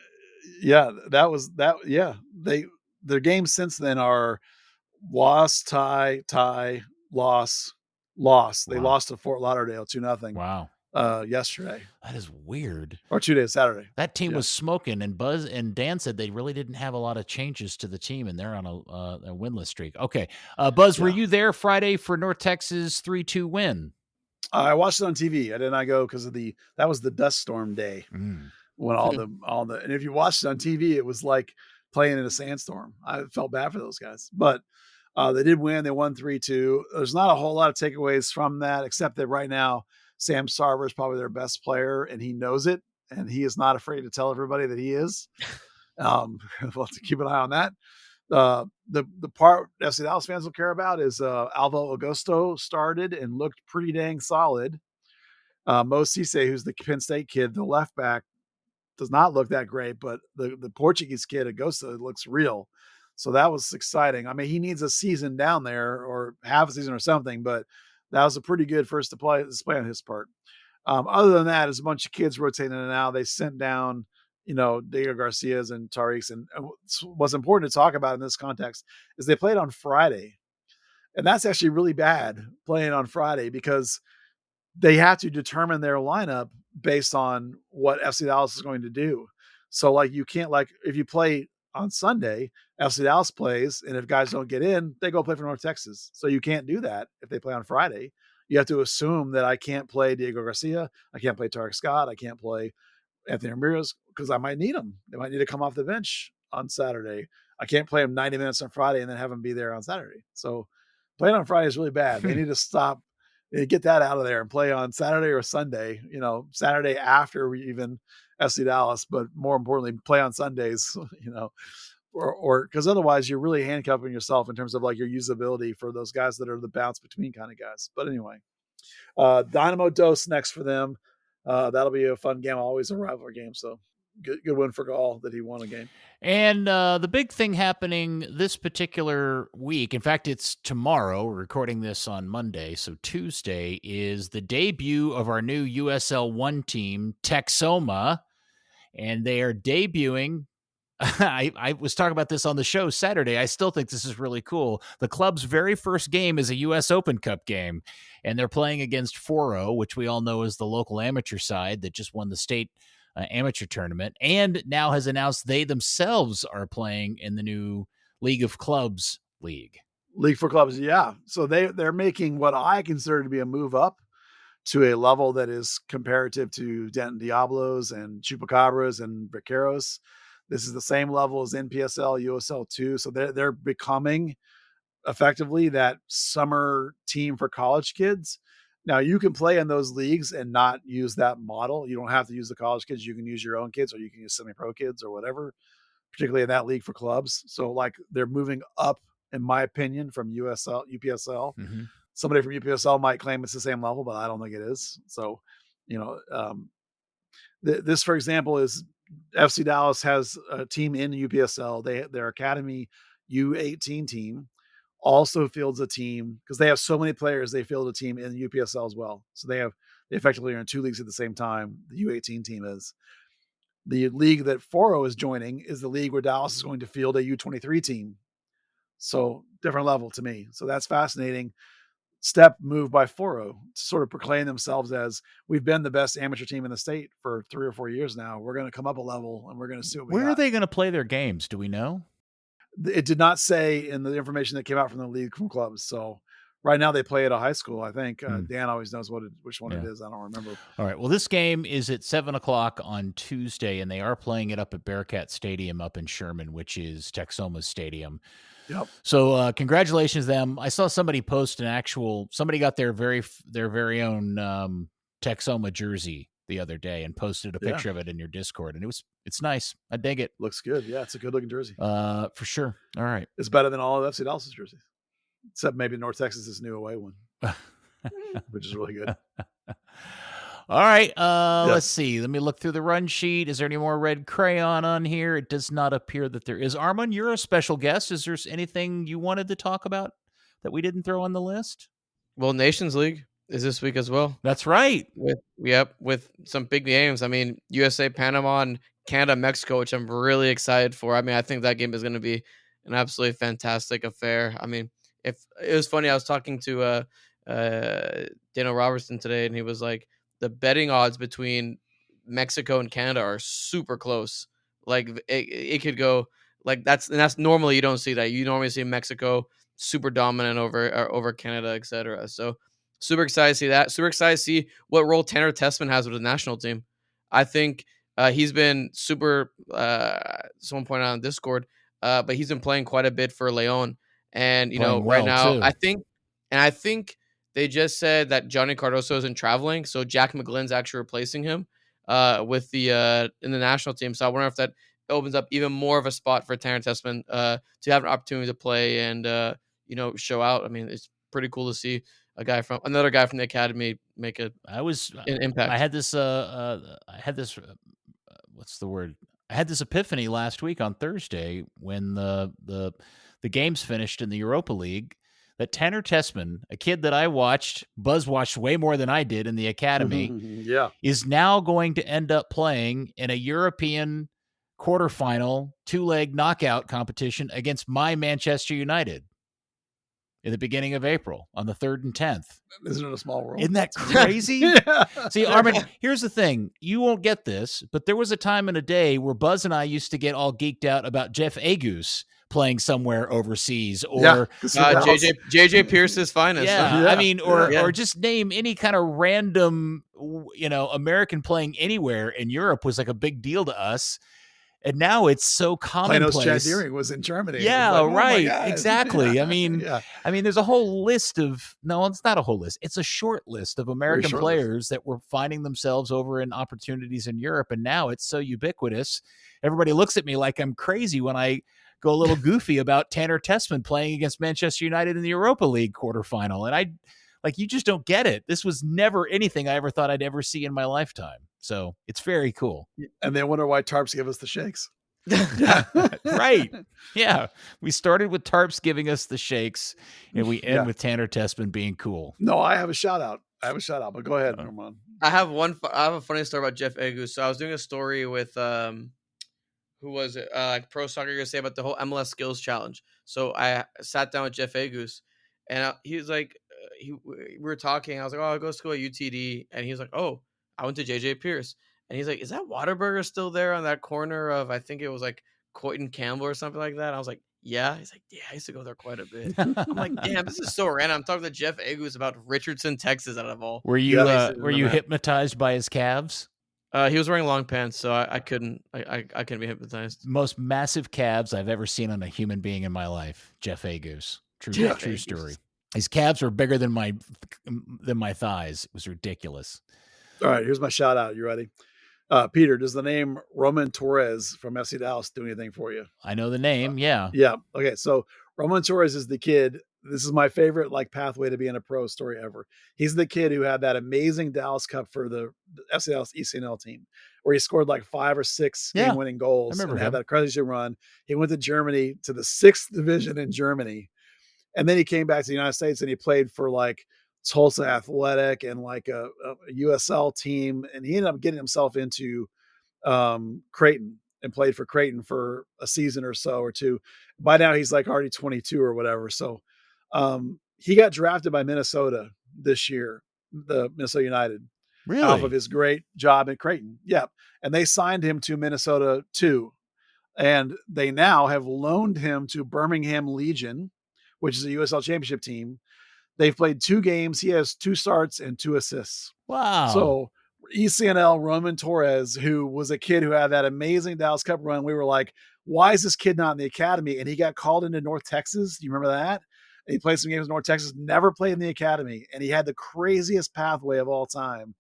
Yeah, that was that. Yeah. Their games since then are loss, tie, loss. They lost to Fort Lauderdale 2-0. Wow. Yesterday. That is weird. Or 2 days, Saturday. That team was smoking, and Buzz and Dan said they really didn't have a lot of changes to the team, and they're on a winless streak. Okay. Buzz, were you there Friday for North Texas 3-2 win? I watched it on TV. I did not go because that was the dust storm day when all the and if you watched it on TV, it was like playing in a sandstorm. I felt bad for those guys, but they did win. They won 3-2. There's not a whole lot of takeaways from that, except that right now Sam Sarver is probably their best player, and he knows it, and he is not afraid to tell everybody that he is. We'll have to keep an eye on that. The part FC Dallas fans will care about is Alvo Augusto started and looked pretty dang solid. Mo Cisse, who's the Penn State kid, the left back, does not look that great, but the Portuguese kid, Augusto, looks real. So that was exciting. I mean, he needs a season down there or half a season or something, but that was a pretty good first display on his part. Other than that, it's a bunch of kids rotating in and out. They sent down, Diego Garcia's and Tariq's. And what's important to talk about in this context is they played on Friday. And that's actually really bad, playing on Friday, because they have to determine their lineup based on what FC Dallas is going to do. So, like, you can't, like, if you play on Sunday, FC Dallas plays, and if guys don't get in, they go play for North Texas. So you can't do that if they play on Friday. You have to assume that I can't play Diego Garcia, I can't play Tariq Scott, I can't play Anthony Ramirez because I might need them. They might need to come off the bench on Saturday. I can't play them 90 minutes on Friday and then have them be there on Saturday. So playing on Friday is really bad. They need to stop, get that out of there and play on Saturday or Sunday, Saturday after even FC Dallas, but more importantly, play on Sundays, or because otherwise you're really handcuffing yourself in terms of like your usability for those guys that are the bounce between kind of guys. But anyway, Dynamo Dos next for them. That'll be a fun game. Always a rivalry game. So good win for Gall that he won a game. And the big thing happening this particular week, in fact, it's tomorrow. We're recording this on Monday. So Tuesday is the debut of our new USL 1 team, Texoma. And they are debuting. I was talking about this on the show Saturday. I still think this is really cool. The club's very first game is a U.S. Open Cup game, and they're playing against Foro, which we all know is the local amateur side that just won the state amateur tournament, and now has announced they themselves are playing in the new League of Clubs league. League for Clubs, yeah. So they're making what I consider to be a move up to a level that is comparative to Denton Diablos and Chupacabras and Vaqueros. This is the same level as NPSL, USL 2. So they're becoming effectively that summer team for college kids. Now you can play in those leagues and not use that model. You don't have to use the college kids. You can use your own kids, or you can use semi-pro kids or whatever, particularly in that league for clubs. So like they're moving up, in my opinion, from UPSL. Mm-hmm. Somebody from UPSL might claim it's the same level, but I don't think it is. So, this, for example, is FC Dallas has a team in UPSL. Their academy U18 team also fields a team because they have so many players. They field a team in UPSL as well. So they effectively are in two leagues at the same time. The U18 team is. The league that Foro is joining is the league where Dallas is going to field a U23 team. So different level to me. So that's fascinating. Step move by Foro to sort of proclaim themselves as, we've been the best amateur team in the state for 3 or 4 years now. We're going to come up a level and we're going to see what we got. Where are they going to play their games? Do we know? It did not say in the information that came out from the league from clubs. So right now they play at a high school, I think. Dan always knows which one it is. I don't remember. All right. Well, this game is at 7:00 on Tuesday, and they are playing it up at Bearcat Stadium up in Sherman, which is Texoma's stadium. Yep. So congratulations to them. I saw somebody post somebody got their very own Texoma jersey the other day and posted a picture of it in your Discord, and it's nice. I dig it. Looks good. Yeah, it's a good looking jersey. For sure. All right. It's better than all of FC Dallas' jerseys, except maybe North Texas' new away one, which is really good. All right. Let's see. Let me look through the run sheet. Is there any more red crayon on here? It does not appear that there is. Arman, you're a special guest. Is there anything you wanted to talk about that we didn't throw on the list? Well, Nations League is this week as well. That's right. With some big games. I mean, USA, Panama, and Canada, Mexico, which I'm really excited for. I mean, I think that game is going to be an absolutely fantastic affair. I mean, if it was funny, I was talking to Daniel Robertson today, and he was like, the betting odds between Mexico and Canada are super close. Like it could go like that's normally you don't see that. You normally see Mexico super dominant over Canada, etc. So super excited to see that. Super excited to see what role Tanner Tessman has with the national team. I think he's been super. Someone pointed out on Discord, but he's been playing quite a bit for Leon, and right now too. I think. They just said that Johnny Cardoso isn't traveling, so Jack McGlynn's actually replacing him with the in the national team. So I wonder if that opens up even more of a spot for Tanner Tessman to have an opportunity to play and show out. I mean, it's pretty cool to see another guy from the academy make an impact. I had this. What's the word? I had this epiphany last week on Thursday when the games finished in the Europa League. That Tanner Tessman, a kid that I Buzz watched way more than I did in the academy, is now going to end up playing in a European quarterfinal 2-leg knockout competition against my Manchester United in the beginning of April on the 3rd and 10th. Isn't it a small world? Isn't that crazy? See, Arman, here's the thing. You won't get this, but there was a time in a day where Buzz and I used to get all geeked out about Jeff Agus playing somewhere overseas, or JJ Pierce's finest. I mean, or just name any kind of random, American playing anywhere in Europe was like a big deal to us. And now it's so commonplace. Plano's Chasering was in Germany. Yeah, right. Exactly. I mean, there's a whole list it's not a whole list. It's a short list of American players that were finding themselves over in opportunities in Europe. And now it's so ubiquitous. Everybody looks at me like I'm crazy when I go a little goofy about Tanner Tessman playing against Manchester United in the Europa League quarterfinal. And you just don't get it. This was never anything I ever thought I'd ever see in my lifetime. So it's very cool. And they wonder why Tarps give us the shakes. Right. Yeah. We started with Tarps giving us the shakes, and we end with Tanner Tessman being cool. No, I have a shout out, but go ahead, Arman. I have a funny story about Jeff Agus. So I was doing a story with who was it? Pro Soccer USA about the whole MLS Skills Challenge. So I sat down with Jeff Agus, and he was like, we were talking. I was like, oh, I go to school at UTD, and he was like, oh, I went to JJ Pierce, and he's like, is that Whataburger still there on that corner of, I think it was like Coit and Campbell or something like that? I was like, yeah. He's like, yeah, I used to go there quite a bit. I'm like, damn, this is so random. I'm talking to Jeff Agus about Richardson, Texas, out of all. Were you places were in the you map. hypnotized by his calves? He was wearing long pants, so I couldn't be hypnotized. Most massive calves I've ever seen on a human being in my life. Jeff Agus. True Agus. story. His calves were bigger than my thighs. It was ridiculous. All right, here's my shout out. You ready? Peter, does the name Roman Torres from FC Dallas do anything for you? I know the name. Yeah. Yeah. Okay. So Roman Torres is the kid. This is my favorite pathway to being a pro story ever. He's the kid who had that amazing Dallas Cup for the FC Dallas ECNL team, where he scored 5 or 6 game-winning goals. I remember and had that crazy run. He went to Germany, to the 6th division in Germany, and then he came back to the United States and he played for Tulsa Athletic and a USL team, and he ended up getting himself into Creighton and played for Creighton for a season or so or two. By now he's already 22 or whatever. So he got drafted by Minnesota this year, the Minnesota United, Really? off of his great job at Creighton. Yeah. And they signed him to Minnesota too. And they now have loaned him to Birmingham Legion, which is a USL championship team. They've played 2 games. He has 2 starts and 2 assists. Wow. So ECNL Roman Torres, who was a kid who had that amazing Dallas Cup run, we were like, why is this kid not in the academy? And he got called into North Texas. Do you remember that? And he played some games in North Texas, never played in the academy. And he had the craziest pathway of all time.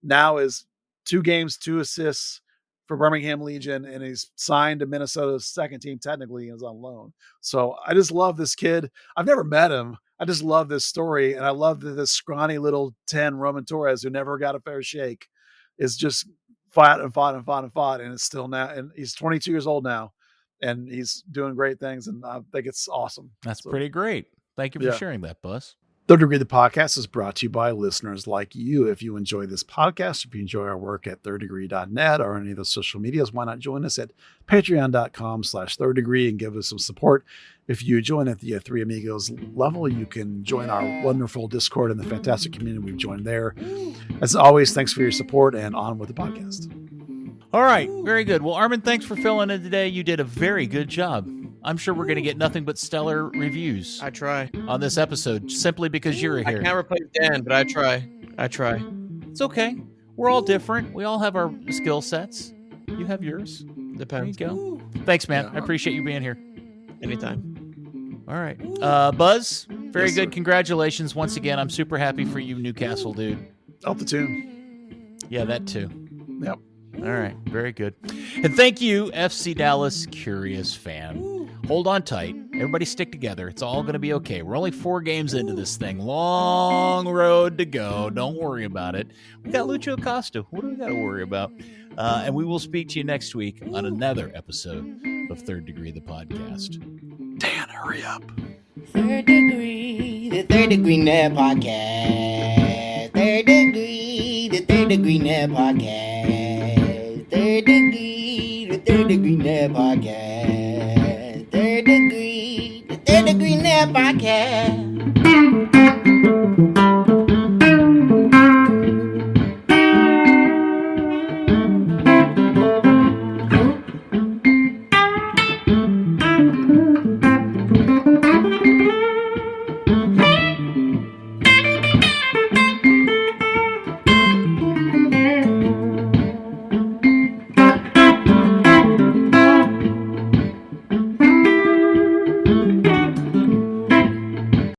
Now is 2 games, 2 assists for Birmingham Legion, and he's signed to Minnesota's second team technically and is on loan. So I just love this kid. I've never met him. I just love this story, and I love that this scrawny little 10 Roman Torres who never got a fair shake is just fought, and it's still now. And he's 22 years old now, and he's doing great things, and I think it's awesome. That's pretty great. Thank you for sharing that, Buzz. Third Degree, the podcast, is brought to you by listeners like you. If you enjoy this podcast, if you enjoy our work at thirddegree.net or any of the social medias, why not join us at patreon.com/third degree and give us some support. If you join at the Three Amigos level, you can join our wonderful Discord and the fantastic community we've joined there. As always, thanks for your support, and on with the podcast. All right. Very good. Well, Arman, thanks for filling in today. You did a very good job. I'm sure we're going to get nothing but stellar reviews I try. on this episode simply because you're here. I can't replace Dan, but I try. It's okay. We're all different. We all have our skill sets. You have yours. Depends. There you go. Thanks, man. I appreciate you being here. Anytime. All right. Buzz, very Yes, good. sir. Congratulations once again. I'm super happy for you, Newcastle dude. Altitude. Yeah, that too. Yep. All right. Very good. And thank you, FC Dallas Curious fan. Hold on tight. Everybody stick together. It's all going to be okay. We're only 4 games into this thing. Long road to go. Don't worry about it. We got Lucho Acosta. What do we got to worry about? And we will speak to you next week on another episode of Third Degree, the podcast. Dan, hurry up. Third Degree, the Third Degree Net Podcast. Third Degree, the Third Degree Net Podcast.